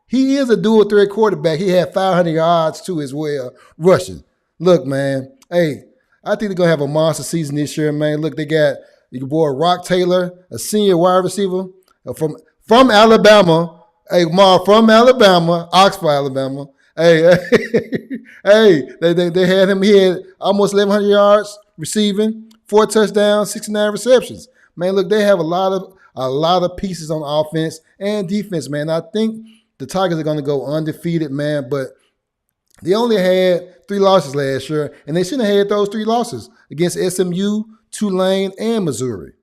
he is a dual threat quarterback. He had 500 yards too as well, rushing. Look, man, hey, I think they're going to have a monster season this year, man. Look, they got your boy Rock Taylor, a senior wide receiver from Alabama. Hey, Marv, from Alabama, Oxford, Alabama. Hey, they had him. He had almost 1,100 yards receiving, 4 touchdowns, 69 receptions. Man, look, they have a lot of pieces on offense and defense, man. I think the Tigers are going to go undefeated, man, but they only had 3 losses last year, and they shouldn't have had those 3 losses against SMU, Tulane, and Missouri.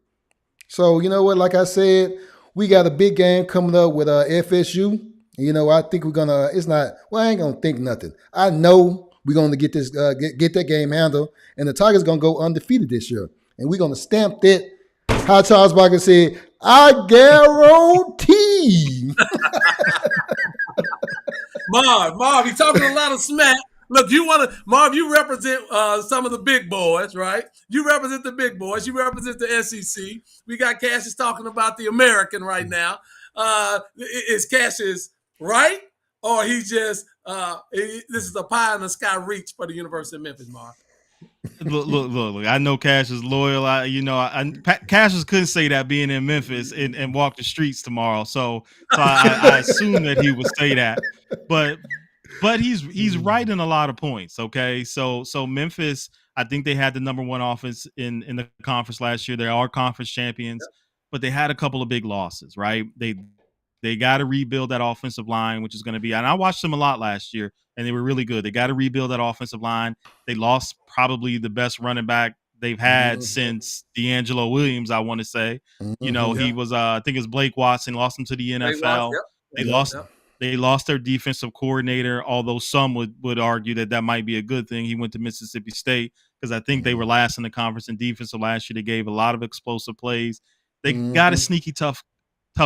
So, you know what, like I said, We got a big game coming up with FSU. You know, I think we're gonna. It's not. Well, I ain't gonna think nothing. I know we're gonna get this get that game handled, and the Tigers gonna go undefeated this year, and we're gonna stamp that. How Charles Barkley said, "I guarantee." Marv, you talking a lot of smack. Look, Marv, you represent some of the big boys, right? You represent the big boys. You represent the SEC. We got Cassius talking about the American right now. Is Cassius right? Or he just, this is a pie in the sky reach for the University of Memphis, Marv? Look. I know Cash is loyal. Cassius couldn't say that being in Memphis and walk the streets tomorrow. So I assume that he would say that. But he's right in a lot of points. Okay, so Memphis, I think they had the number one offense in the conference last year. They are conference champions, but they had a couple of big losses. Right, they got to rebuild that offensive line, which is going to be. And I watched them a lot last year, and they were really good. They got to rebuild that offensive line. They lost probably the best running back they've had since D'Angelo Williams, I want to say. You know, he was I think it's Blake Watson, lost him to the NFL. They lost their defensive coordinator, although some would argue that might be a good thing. He went to Mississippi State because I think they were last in the conference in defensive last year. They gave a lot of explosive plays. They got a sneaky tough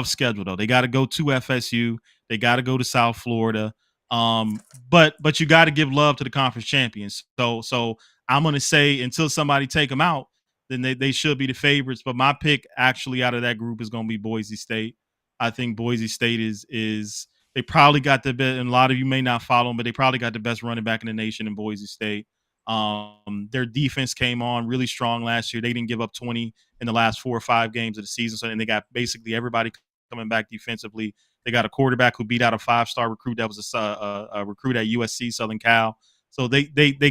schedule though. They got to go to FSU. They got to go to South Florida. But you got to give love to the conference champions. So I'm going to say until somebody take them out, then they should be the favorites. But my pick actually out of that group is going to be Boise State. I think Boise State is they probably got the best, and a lot of you may not follow them, but they probably got the best running back in the nation in Boise State. Their defense came on really strong last year. They didn't give up 20 in the last 4 or 5 games of the season. So, and they got basically everybody coming back defensively. They got a quarterback who beat out a 5-star recruit that was a recruit at USC Southern Cal. So they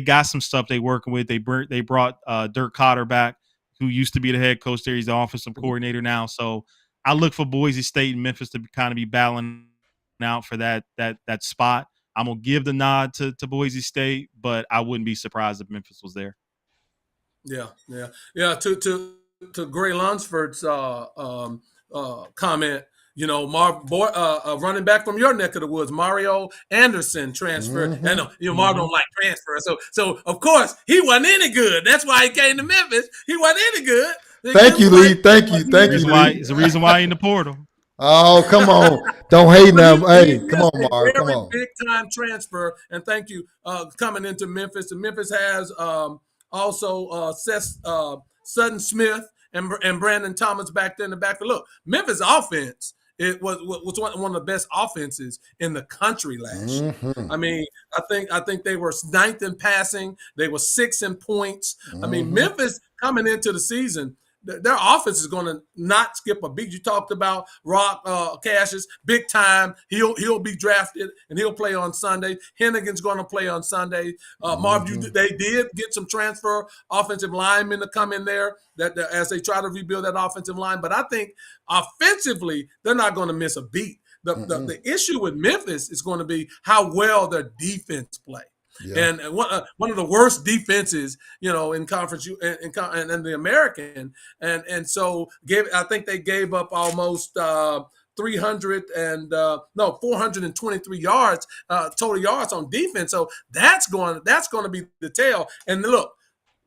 got some stuff they working with. They brought Dirk Cotter back, who used to be the head coach there. He's the offensive coordinator now. So I look for Boise State and Memphis to kind of be battling out for that spot. I'm gonna give the nod to Boise State, but I wouldn't be surprised if Memphis was there. Yeah. To Gray Lunsford's comment, you know, running back from your neck of the woods, Mario Anderson transferred. I know Marv don't like transfer, so of course he wasn't any good. That's why he came to Memphis. He wasn't any good. Thank you, Lee. Thank you, Lee. It's the reason why he in the portal. Oh, come on. Don't hate now. Hey, come on, Mark. Come on. Big time transfer. And thank you coming into Memphis. And Memphis has also Sutton Smith and Brandon Thomas back there in the back. Look, Memphis offense, it was one of the best offenses in the country last year. I mean, I think they were 9th in passing. They were 6th in points. I mean, Memphis coming into the season, their offense is going to not skip a beat. You talked about Rock Cassius, big time. He'll be drafted and he'll play on Sunday. Hennigan's going to play on Sunday. Marv, they did get some transfer offensive linemen to come in there that as they try to rebuild that offensive line. But I think offensively, they're not going to miss a beat. The issue with Memphis is going to be how well their defense play. Yeah. And one of the worst defenses, you know, in conference in the American, and so I think they gave up almost 423 yards total yards on defense. So that's going to be the tell. And look,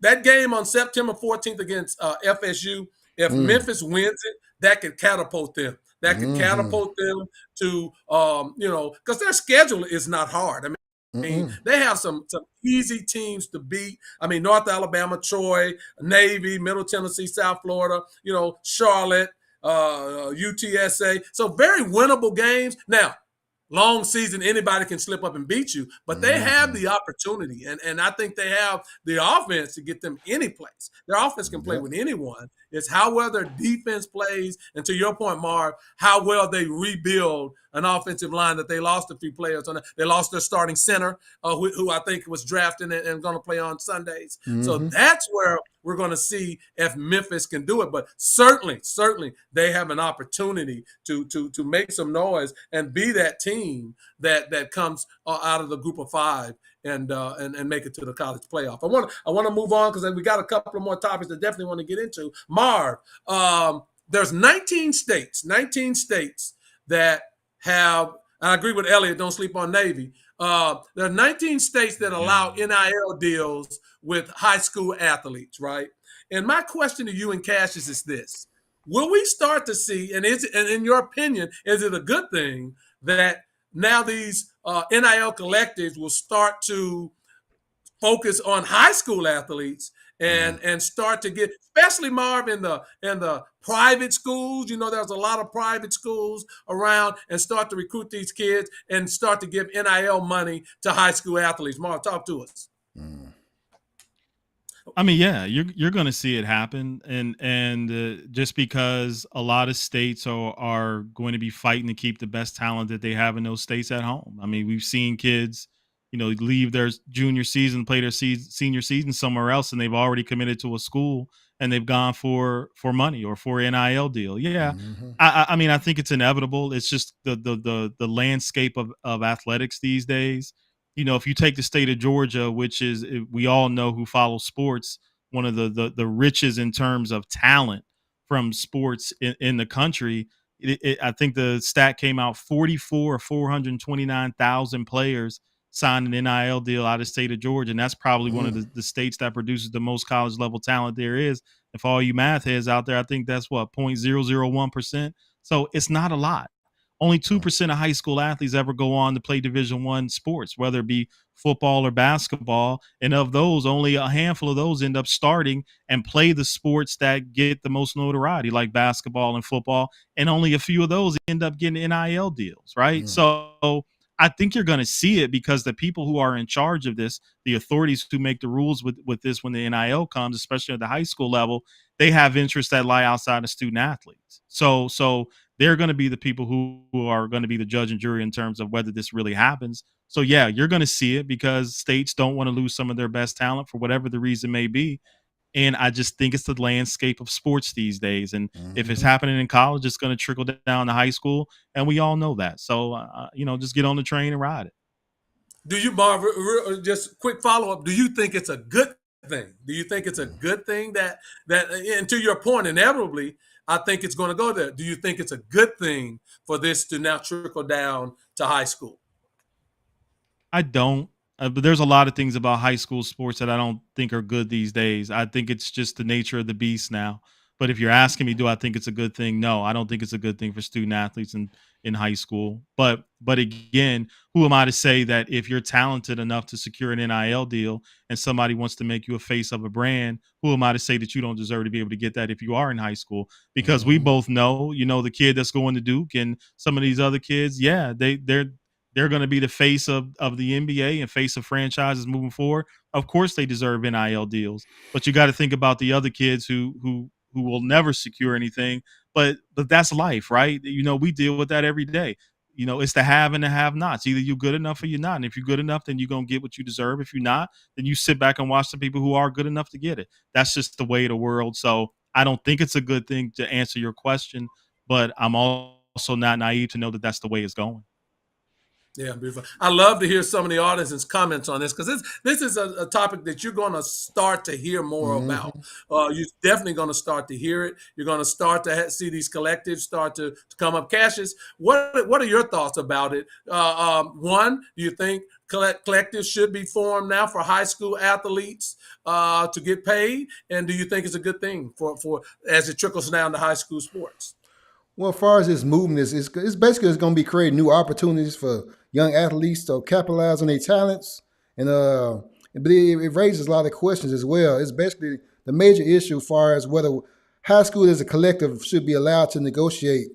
that game on September 14th against FSU, if Memphis wins it, that could catapult them. That could catapult them to because their schedule is not hard. I mean, they have some easy teams to beat. I mean, North Alabama, Troy, Navy, Middle Tennessee, South Florida, Charlotte, UTSA. So very winnable games. Now, long season, anybody can slip up and beat you, but they have the opportunity, and I think they have the offense to get them any place. Their offense can play with anyone. It's how well their defense plays, and to your point, Marv, how well they rebuild an offensive line that they lost a few players on. They lost their starting center, who I think was drafted and going to play on Sundays. So that's where we're going to see if Memphis can do it. But certainly, they have an opportunity to make some noise and be that team that comes out of the group of 5 and make it to the college playoff. I want to move on because we got a couple of more topics that definitely want to get into. Marv, there's 19 states that have, and I agree with Elliot, don't sleep on Navy. There are 19 states that allow NIL deals with high school athletes, right? And my question to you and Cassius is this. Will we start to see, and in your opinion, is it a good thing that now these NIL collectives will start to focus on high school athletes and start to get, especially Marvin, in the private schools. You know, there's a lot of private schools around, and start to recruit these kids and start to give NIL money to high school athletes. Marv, talk to us. I mean, yeah, you're going to see it happen, and just because a lot of states are going to be fighting to keep the best talent that they have in those states at home. I mean, we've seen kids, leave their junior season, play their senior season somewhere else, and they've already committed to a school, and they've gone for money or for an NIL deal. Yeah, I mean, I think it's inevitable. It's just the landscape of athletics these days. If you take the state of Georgia, which is, we all know who follow sports, one of the richest in terms of talent from sports in the country. I think the stat came out 44 or 429,000 players signed an NIL deal out of the state of Georgia. And that's probably one of the states that produces the most college level talent there is. And for all you math heads out there, I think that's 0.001%. So it's not a lot. Only 2% of high school athletes ever go on to play Division I sports, whether it be football or basketball. And of those, only a handful of those end up starting and play the sports that get the most notoriety, like basketball and football. And only a few of those end up getting NIL deals, right? So I think you're going to see it because the people who are in charge of this, the authorities who make the rules with this when the NIL comes, especially at the high school level, they have interests that lie outside of student athletes. So they're going to be the people who are going to be the judge and jury in terms of whether this really happens. So, yeah, you're going to see it because states don't want to lose some of their best talent for whatever the reason may be. And I just think it's the landscape of sports these days. And if it's happening in college, it's going to trickle down to high school. And we all know that. So, just get on the train and ride it. Do you, Marv, just quick follow-up, do you think it's a good thing? Do you think it's a good thing that and to your point, inevitably, I think it's going to go there. Do you think it's a good thing for this to now trickle down to high school? I don't. But there's a lot of things about high school sports that I don't think are good these days. I think it's just the nature of the beast now. But if you're asking me, do I think it's a good thing? No, I don't think it's a good thing for student athletes in high school. But again, who am I to say that if you're talented enough to secure an NIL deal and somebody wants to make you a face of a brand, who am I to say that you don't deserve to be able to get that if you are in high school? Because we both know, the kid that's going to Duke and some of these other kids, yeah, they're going to be the face of the NBA and face of franchises moving forward. Of course they deserve NIL deals, but you got to think about the other kids who will never secure anything. But that's life, right? We deal with that every day. It's the have and the have nots. Either you're good enough or you're not. And if you're good enough, then you're going to get what you deserve. If you're not, then you sit back and watch the people who are good enough to get it. That's just the way of the world. So I don't think it's a good thing, to answer your question, but I'm also not naive to know that that's the way it's going. Yeah, beautiful. I love to hear some of the audience's comments on this, because this is a topic that you're going to start to hear more about. You're definitely going to start to hear it. You're going to start to see these collectives start to come up. Cassius, what are your thoughts about it? One, do you think collectives should be formed now for high school athletes to get paid? And do you think it's a good thing for as it trickles down to high school sports? Well, as far as this movement, it's basically going to be creating new opportunities for young athletes to capitalize on their talents, and but it raises a lot of questions as well. It's basically the major issue as far as whether high school as a collective should be allowed to negotiate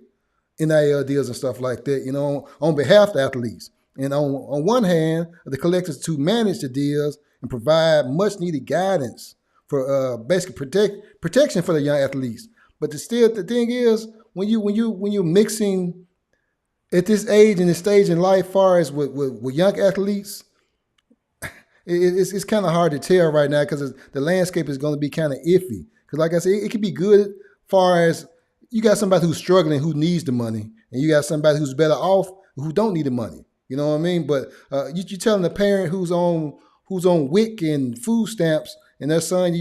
NIL deals and stuff like that, on behalf of the athletes. And on one hand, the collectives to manage the deals and provide much needed guidance for basically protection for the young athletes. But the thing is, when you're mixing at this age and this stage in life, far as with young athletes, it's kind of hard to tell right now because the landscape is going to be kind of iffy. Because like I said, it could be good far as you got somebody who's struggling who needs the money, and you got somebody who's better off who don't need the money. You know what I mean? But you're telling a parent who's on WIC and food stamps, and their son,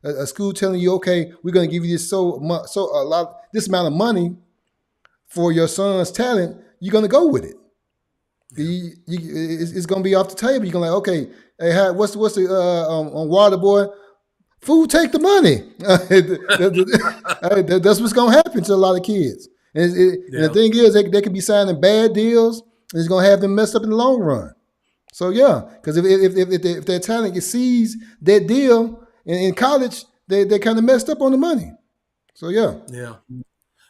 a school telling you, okay, we're going to give you this so a lot this amount of money for your son's talent, you're gonna go with it. It's gonna be off the table. You're gonna like, okay, hey, what's the on water boy? Food, take the money. That's what's gonna happen to a lot of kids. And the thing is, they could be signing bad deals, and it's gonna have them messed up in the long run. So yeah, because if their talent exceeds that deal in college, they kind of messed up on the money. So yeah.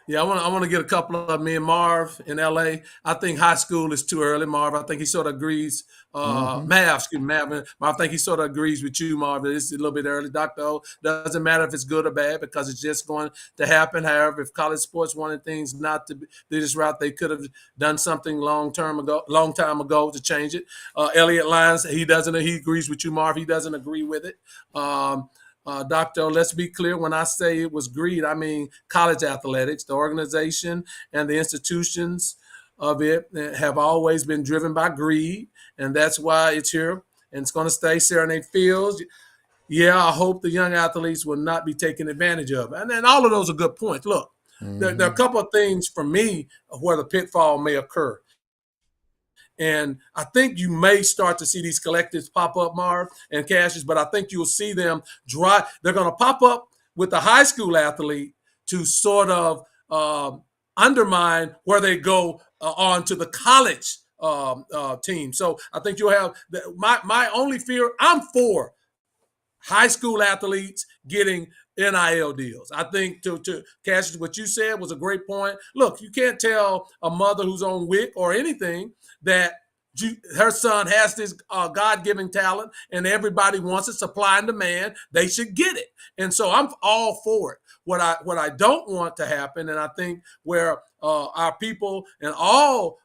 Yeah, I want to get a couple of me and Marv in LA. I think high school is too early, Marv. I think he sort of agrees. Marvin. I think he sort of agrees with you, Marv. It's a little bit early. Dr. O, doesn't matter if it's good or bad because it's just going to happen. However, if college sports wanted things not to be this route, they could have done something long time ago to change it. Elliot Lyons, he agrees with you, Marv. He doesn't agree with it. Doctor, let's be clear. When I say it was greed, I mean college athletics. The organization and the institutions of it have always been driven by greed, and that's why it's here and it's going to stay. Serenade Fields. Yeah, I hope the young athletes will not be taken advantage of. And then all of those are good points. Look, there are a couple of things for me where the pitfall may occur. And I think you may start to see these collectives pop up, Marv and Cassius, but I think you'll see them dry. They're going to pop up with the high school athlete to sort of undermine where they go on to the college team. So I think you'll have my only fear. I'm for high school athletes getting NIL deals. I think to Cassius, what you said was a great point. Look, you can't tell a mother who's on WIC or anything that her son has this God-given talent and everybody wants it, supply and demand. They should get it. And so I'm all for it. What I don't want to happen, and I think where our people and all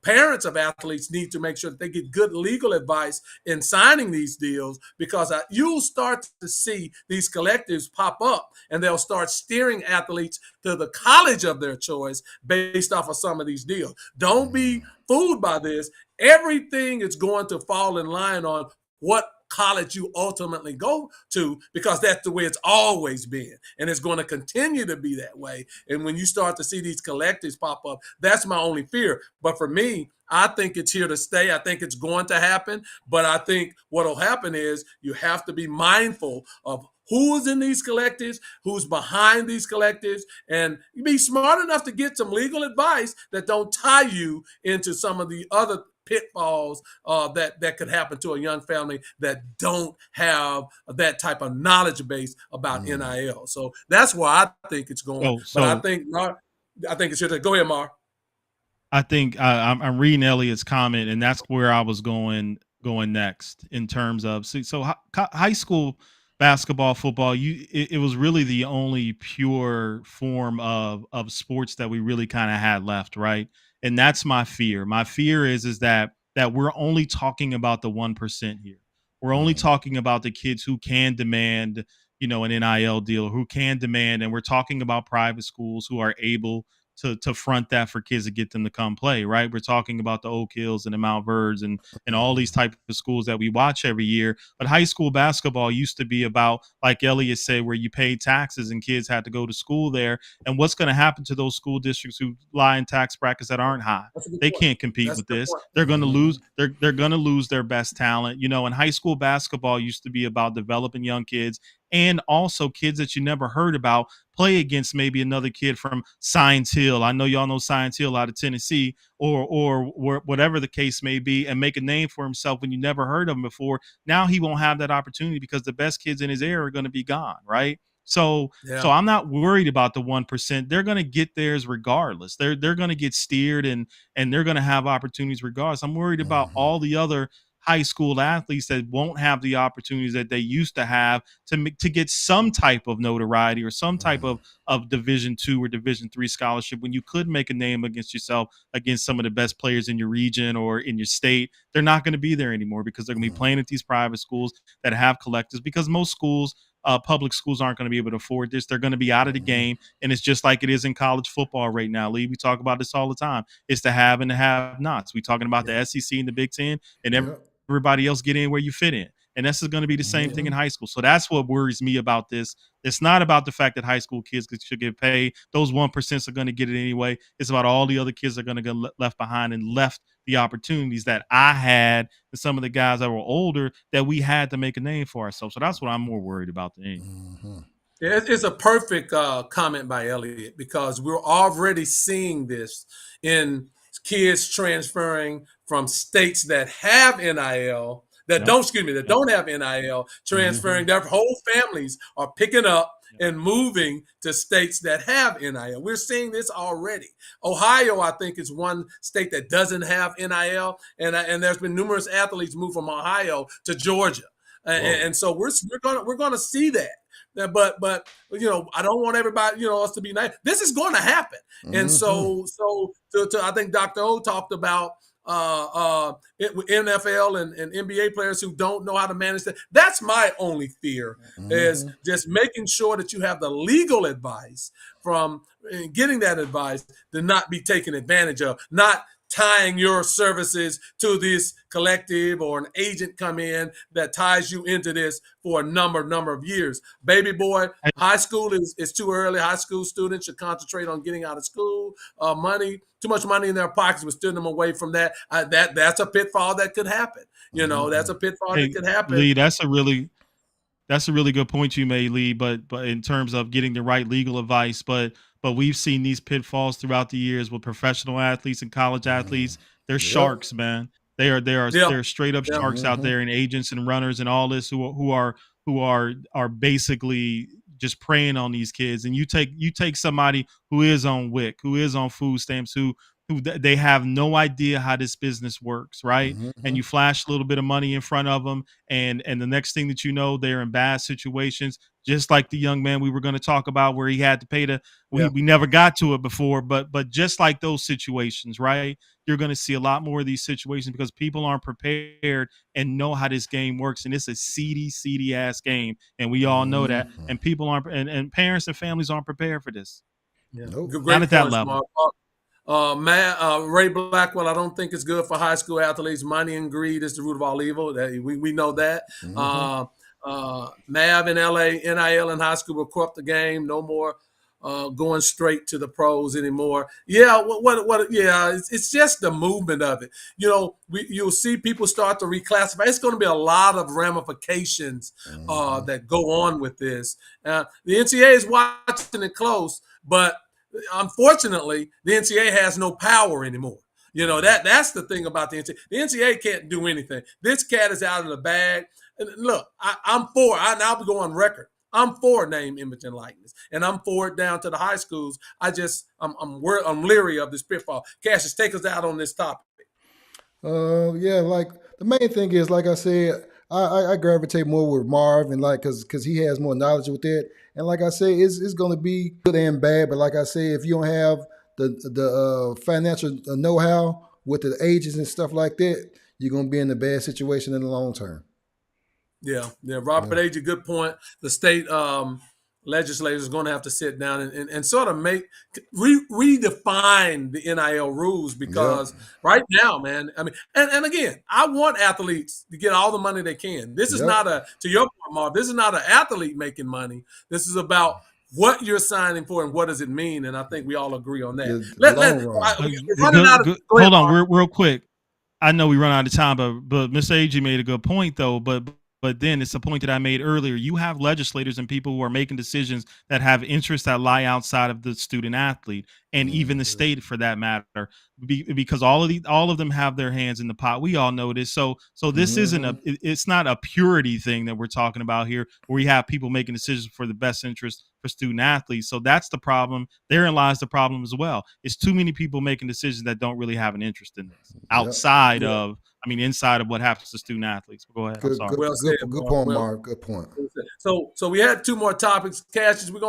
parents of athletes need to make sure that they get good legal advice in signing these deals, because you'll start to see these collectives pop up and they'll start steering athletes to the college of their choice based off of some of these deals. Don't be fooled by this. Everything is going to fall in line on what college you ultimately go to, because that's the way it's always been, and it's going to continue to be that way. And when you start to see these collectives pop up, that's my only fear. But for me, I think it's here to stay. I think it's going to happen. But I think what will happen is you have to be mindful of who is in these collectives, who's behind these collectives, and be smart enough to get some legal advice that don't tie you into some of the other pitfalls that could happen to a young family that don't have that type of knowledge base about NIL. So that's where I think it's going. But I think it's here to go ahead, Mar. I think I'm reading Elliot's comment, and that's where I was going next in terms of high school basketball, football. It was really the only pure form of sports that we really kind of had left, right? And that's my fear. My fear is that we're only talking about the 1% here. We're only talking about the kids who can demand, an NIL deal, who can demand, and we're talking about private schools who are able to front that for kids to get them to come play, right? We're talking about the Oak Hills and the Mount Verds and all these type of schools that we watch every year. But high school basketball used to be about, like Elliot said, where you paid taxes and kids had to go to school there. And what's going to happen to those school districts who lie in tax brackets that aren't high? They can't compete with this. They're going to lose. They're going to lose their best talent. And high school basketball used to be about developing young kids, and also kids that you never heard about play against maybe another kid from Science Hill. I know y'all know Science Hill out of Tennessee, or whatever the case may be, and make a name for himself when you never heard of him before. Now he won't have that opportunity because the best kids in his area are going to be gone, right? So I'm not worried about the 1%. They're going to get theirs regardless. They're going to get steered and they're going to have opportunities regardless. I'm worried about all the other high school athletes that won't have the opportunities that they used to have to get some type of notoriety or some type of Division II or Division III scholarship, when you could make a name against yourself against some of the best players in your region or in your state. They're not going to be there anymore because they're going to be playing at these private schools that have collectives, because most schools, public schools, aren't going to be able to afford this. They're going to be out of the game. And it's just like it is in college football right now, Lee. We talk about this all the time. It's the have and the have nots. We're talking about the SEC and the Big Ten, and everybody else get in where you fit in. And this is going to be the same thing in high school. So that's what worries me about this. It's not about the fact that high school kids should get paid. Those 1% are going to get it anyway. It's about all the other kids that are going to get left behind and left the opportunities that I had and some of the guys that were older that we had to make a name for ourselves. So that's what I'm more worried about than anything. Yeah, it's a perfect comment by Elliot, because we're already seeing this in kids transferring from states that have NIL, that don't have NIL, transferring. Their whole families are picking up and moving to states that have NIL. We're seeing this already. Ohio, I think, is one state that doesn't have NIL, and there's been numerous athletes move from Ohio to Georgia, and so we're gonna see that. But I don't want everybody, us to be nice. This is going to happen, and so I think Dr. O talked about NFL and NBA players who don't know how to manage that. That's my only fear, is just making sure that you have the legal advice from getting that advice to not be taken advantage of, not tying your services to this collective or an agent come in that ties you into this for a number of years. Baby boy, high school is too early. High school students should concentrate on getting out of school. Too much money in their pockets would steer them away from that. That's a pitfall that could happen. That's a pitfall that could happen. Lee, that's a really good point you made, Lee. But in terms of getting the right legal advice, but we've seen these pitfalls throughout the years with professional athletes and college athletes. They're sharks, man. They're straight up sharks out there, and agents and runners and all this who are basically just preying on these kids. And you take somebody who is on WIC, who is on food stamps, who they have no idea how this business works, right? And you flash a little bit of money in front of them, and the next thing that you know, they're in bad situations, just like the young man we were going to talk about where he had to pay we never got to it before, but just like those situations, right? You're going to see a lot more of these situations because people aren't prepared and know how this game works. And it's a seedy ass game. And we all know that. And people aren't, and parents and families aren't prepared for this. Yeah. Great not at that level. Ray Blackwell, I don't think it's good for high school athletes. Money and greed is the root of all evil. We know that. Mav in LA, NIL in high school will corrupt the game. No more going straight to the pros anymore. Yeah, it's just the movement of it. You'll see people start to reclassify. It's going to be a lot of ramifications that go on with this. The NCAA is watching it close, but unfortunately, the NCAA has no power anymore. That's the thing about the NCAA. The NCAA can't do anything. This cat is out of the bag. And look, I'm for. I'll be going on record. I'm for name, image, and likeness, and I'm for it down to the high schools. I'm leery of this pitfall. Cassius, take us out on this topic. Like the main thing is, like I said, I gravitate more with Marvin, like because he has more knowledge with it. And like I say, it's going to be good and bad. But like I say, if you don't have the financial know-how with the agents and stuff like that, you're going to be in a bad situation in the long term. Yeah. Robert Agee, good point. The state legislators is going to have to sit down and sort of redefine the NIL rules, because right now, man, I mean, and again, I want athletes to get all the money they can. This is not to your point, Marv, this is not an athlete making money. This is about what you're signing for and what does it mean. And I think we all agree on that. Hold on, real quick. I know we run out of time, but Mr. Agee made a good point though, but then it's a point that I made earlier. You have legislators and people who are making decisions that have interests that lie outside of the student athlete and even the state, for that matter, because all of them have their hands in the pot. We all know this. So this it's not a purity thing that we're talking about here, where we have people making decisions for the best interest for student athletes. So that's the problem. Therein lies the problem as well. It's too many people making decisions that don't really have an interest in this outside of. Inside of what happens to student athletes. But go ahead. I'm sorry. Good point, Mark. Good point. So we had two more topics. Cassius, we're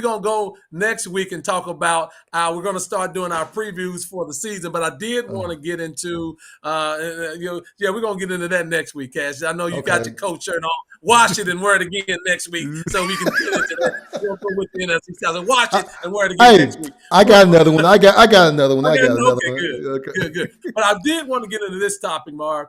gonna go next week and talk about. We're gonna start doing our previews for the season. But I did want to get into. We're gonna get into that next week, Cassius. I know you got your coach shirt on. Wash it and wear it again next week, so we can get into that. With the NFC South. Watch it and wear it again next week. I got another one. I got another one. Good. But I did want to get into this topic, Marv.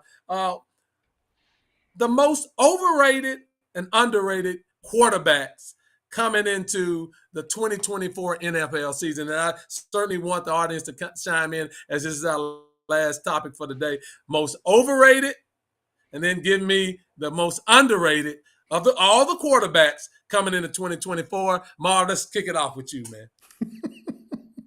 the most overrated and underrated quarterbacks coming into the 2024 NFL season. And I certainly want the audience to chime in, as this is our last topic for the day. Most overrated, and then give me the most underrated of all the quarterbacks coming into 2024. Marv, let's kick it off with you, man.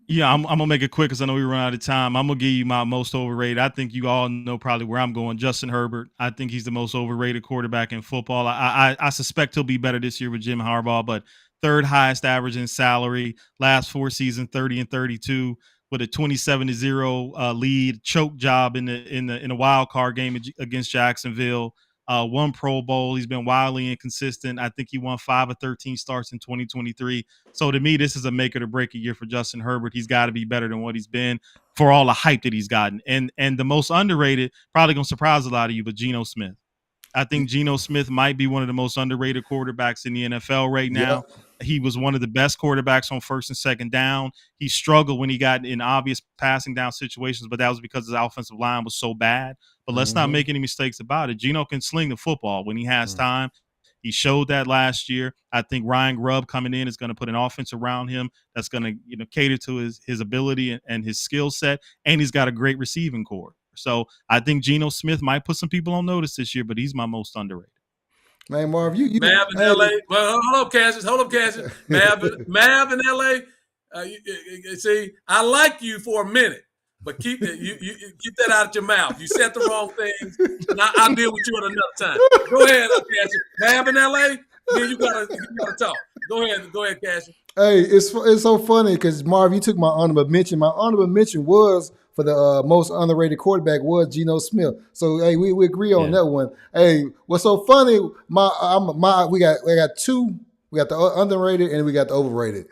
Yeah, I'm gonna make it quick because I know we run out of time. I'm gonna give you my most overrated. I think you all know probably where I'm going. Justin Herbert. I think he's the most overrated quarterback in football. I suspect he'll be better this year with Jim Harbaugh, but third highest average in salary. Last 4 seasons, 30-32 with a 27-0 lead. Choke job in the wild card game against Jacksonville. One Pro Bowl. He's been wildly inconsistent. I think he won 5 of 13 starts in 2023. So to me, this is a make it or break a year for Justin Herbert. He's got to be better than what he's been for all the hype that he's gotten. And the most underrated, probably going to surprise a lot of you, but Geno Smith. I think Geno Smith might be one of the most underrated quarterbacks in the NFL right now. Yeah. He was one of the best quarterbacks on first and second down. He struggled when he got in obvious passing down situations, but that was because his offensive line was so bad. But let's not make any mistakes about it. Geno can sling the football when he has time. He showed that last year. I think Ryan Grubb coming in is going to put an offense around him that's going to cater to his ability and his skill set, and he's got a great receiving core. So I think Geno Smith might put some people on notice this year, but he's my most underrated. Man, Marv, you Mav in LA. Well, hold up, Cassius. Mav in LA. See, I like you for a minute, but keep it. You keep that out of your mouth. You said the wrong things, and I'll deal with you at another time. Go ahead, Cassius. Mav in LA. Then you gotta talk. Go ahead, Cassius. Hey, it's so funny because Marv, you took my honorable mention. My honorable mention was for the most underrated quarterback was Geno Smith. So hey, we agree on that one. Hey, what's so funny? We got two. We got the underrated and we got the overrated.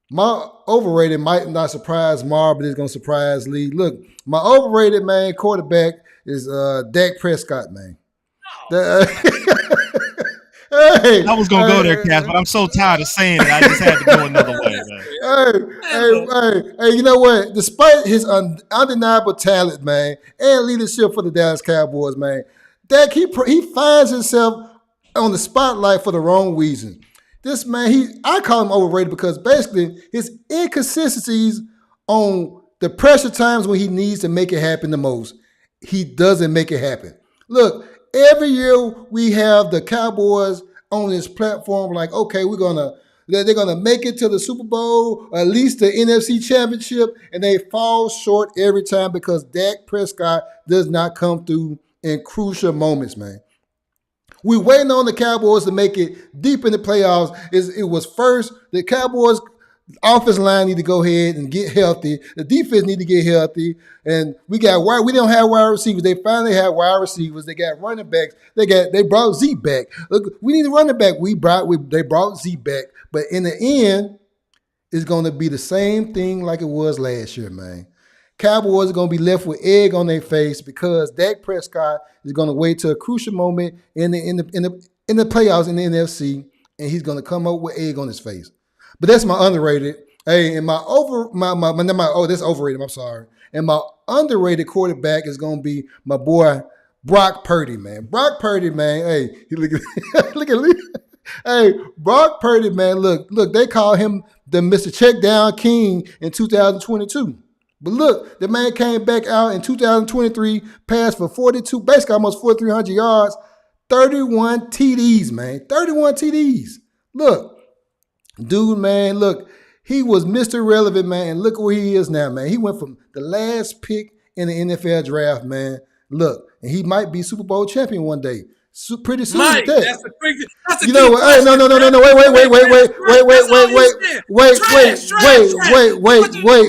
My overrated might not surprise Marv, but it's gonna surprise Lee. Look, my overrated man quarterback is Dak Prescott, man. Hey, I was gonna go there, Cass, but I'm so tired of saying it. I just had to go another way, man. Hey, you know what? Despite his undeniable talent, man, and leadership for the Dallas Cowboys, man, Dak he finds himself on the spotlight for the wrong reason. This man, I call him overrated because basically his inconsistencies on the pressure times when he needs to make it happen the most, he doesn't make it happen. Look. Every year we have the Cowboys on this platform like, okay, they're gonna make it to the Super Bowl, or at least the NFC Championship, and they fall short every time because Dak Prescott does not come through in crucial moments, man. We're waiting on the Cowboys to make it deep in the playoffs. It was first, the Cowboys offensive line need to go ahead and get healthy. The defense need to get healthy. And we don't have wide receivers. They finally have wide receivers. They got running backs. They brought Zeke back. Look, we need a running back. They brought Zeke back. But in the end, it's going to be the same thing like it was last year, man. Cowboys are going to be left with egg on their face because Dak Prescott is going to wait till a crucial moment in the playoffs in the NFC, and he's going to come up with egg on his face. But that's my underrated. Hey, and that's overrated. I'm sorry. And my underrated quarterback is going to be my boy Brock Purdy, man. Brock Purdy, man. Hey, look at Lee. Hey, Brock Purdy, man. Look. They call him the Mr. Check Down King in 2022. But look, the man came back out in 2023, passed for 42, basically almost 4,300 yards, 31 TDs, man. 31 TDs. Look. Dude, man, look, he was Mr. Relevant, man, and look where he is now, man. He went from the last pick in the NFL draft, man. Look, and he might be Super Bowl champion one day. Pretty soon. Mike, that's a crazy. You know what? Hey, no.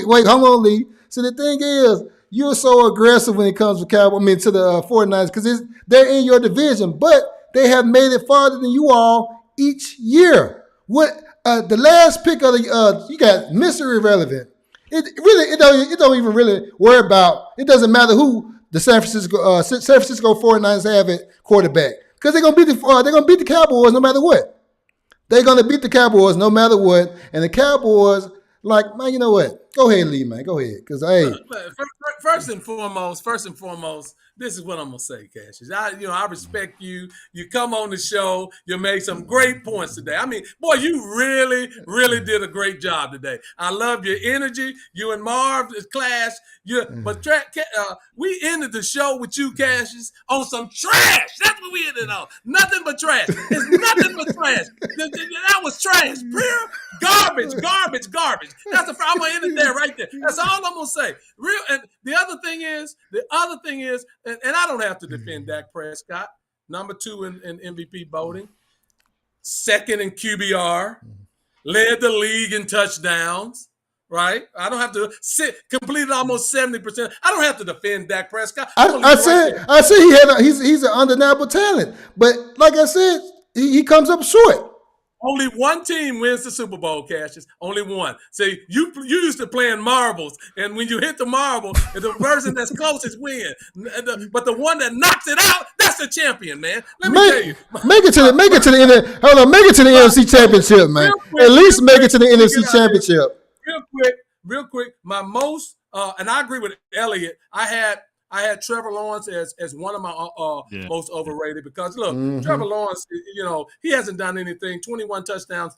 Wait. Hold on, Lee. So the thing is, you're so aggressive when it comes to to the 49ers because they're in your division, but they have made it farther than you all each year. What? The last pick of the you got Mr. Irrelevant. It don't even really worry about. It doesn't matter who the San Francisco 49ers have at quarterback because they're gonna beat the Cowboys no matter what. They're gonna beat the Cowboys no matter what, and the Cowboys man, you know what? Go ahead, Lee, man. Go ahead, because hey. first and foremost, this is what I'm gonna say, Cassius. I respect you. You come on the show. You made some great points today. I mean, boy, you really, really did a great job today. I love your energy. You and Marv's class. We ended the show with you, Cassius, on some trash. That's what we ended on. Nothing but trash. It's nothing but trash. That was trash. Pure garbage. I'm gonna end it there, right there. That's all I'm gonna say. And the other thing is, and I don't have to defend Dak Prescott, number 2 in MVP voting, second in QBR, led the league in touchdowns. Right, I don't have to completed almost 70%. I don't have to defend Dak Prescott. I said he's an undeniable talent, but like I said, he comes up short. Only one team wins the Super Bowl, Cassius. Only one. See, you used to playing marbles, and when you hit the marble, the person that's closest wins. But the one that knocks it out, that's the champion, man. Let me tell you. Make it to the NFC Championship, man. At least make it to the NFC Championship. Real quick. My most, and I agree with Elliot. I had Trevor Lawrence as one of my most overrated because look, Trevor Lawrence, he hasn't done anything. 21 touchdowns,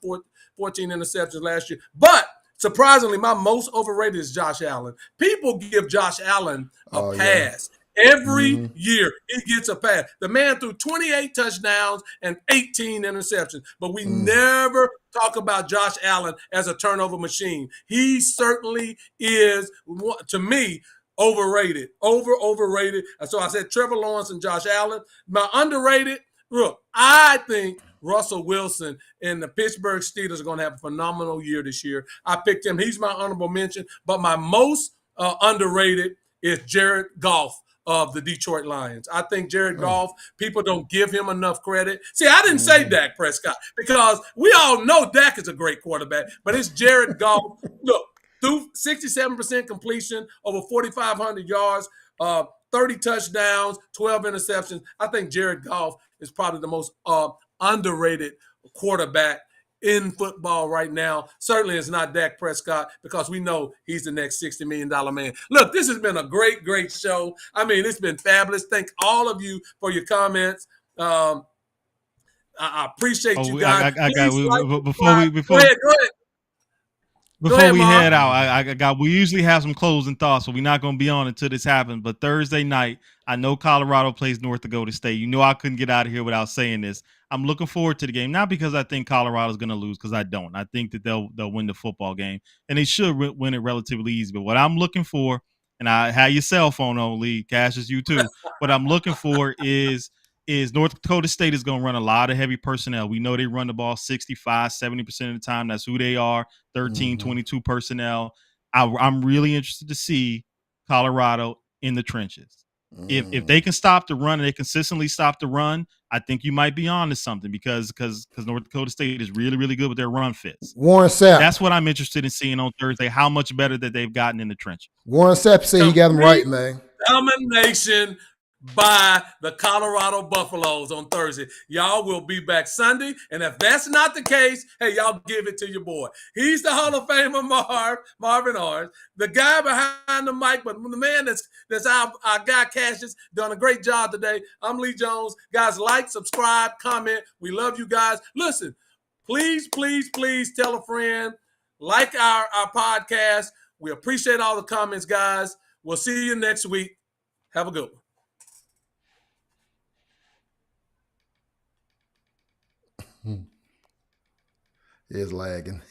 14 interceptions last year. But surprisingly, my most overrated is Josh Allen. People give Josh Allen a pass. Every year, he gets a pass. The man threw 28 touchdowns and 18 interceptions, but we never talk about Josh Allen as a turnover machine. He certainly is, to me, overrated. Overrated. So I said Trevor Lawrence and Josh Allen. My underrated, look, I think Russell Wilson and the Pittsburgh Steelers are going to have a phenomenal year this year. I picked him. He's my honorable mention. But my most underrated is Jared Goff of the Detroit Lions. I think Jared Goff, people don't give him enough credit. See, I didn't say Dak Prescott because we all know Dak is a great quarterback, but it's Jared Goff. Look, through 67% completion, over 4,500 yards, 30 touchdowns, 12 interceptions. I think Jared Goff is probably the most underrated quarterback in football right now. Certainly it's not Dak Prescott because we know he's the next $60 million man. Look, this has been a great, great show. I mean, it's been fabulous. Thank all of you for your comments. I appreciate you guys. Go ahead. Before we head out, we usually have some closing thoughts, so we're not going to be on until this happens. But Thursday night, I know Colorado plays North Dakota State. You know I couldn't get out of here without saying this. I'm looking forward to the game, not because I think Colorado's going to lose, because I don't. I think that they'll win the football game, and they should win it relatively easy. But what I'm looking for, and I have your cell phone on, Lee, Cassius, you too. What I'm looking for is North Dakota State is going to run a lot of heavy personnel. We know they run the ball 65, 70% of the time. That's who they are, 13, 22 personnel. I'm really interested to see Colorado in the trenches. If they can stop the run and they consistently stop the run, I think you might be on to something because North Dakota State is really, really good with their run fits. Warren Sapp. That's what I'm interested in seeing on Thursday, how much better that they've gotten in the trenches. Warren Sapp said he got them right, man. Domination by the Colorado Buffaloes on Thursday. Y'all will be back Sunday. And if that's not the case, hey, y'all give it to your boy. He's the Hall of Famer, Marvin Owens, the guy behind the mic, but the man that's our guy, Cassius, done a great job today. I'm Lee Jones. Guys, like, subscribe, comment. We love you guys. Listen, please tell a friend. Like our podcast. We appreciate all the comments, guys. We'll see you next week. Have a good one. It's lagging.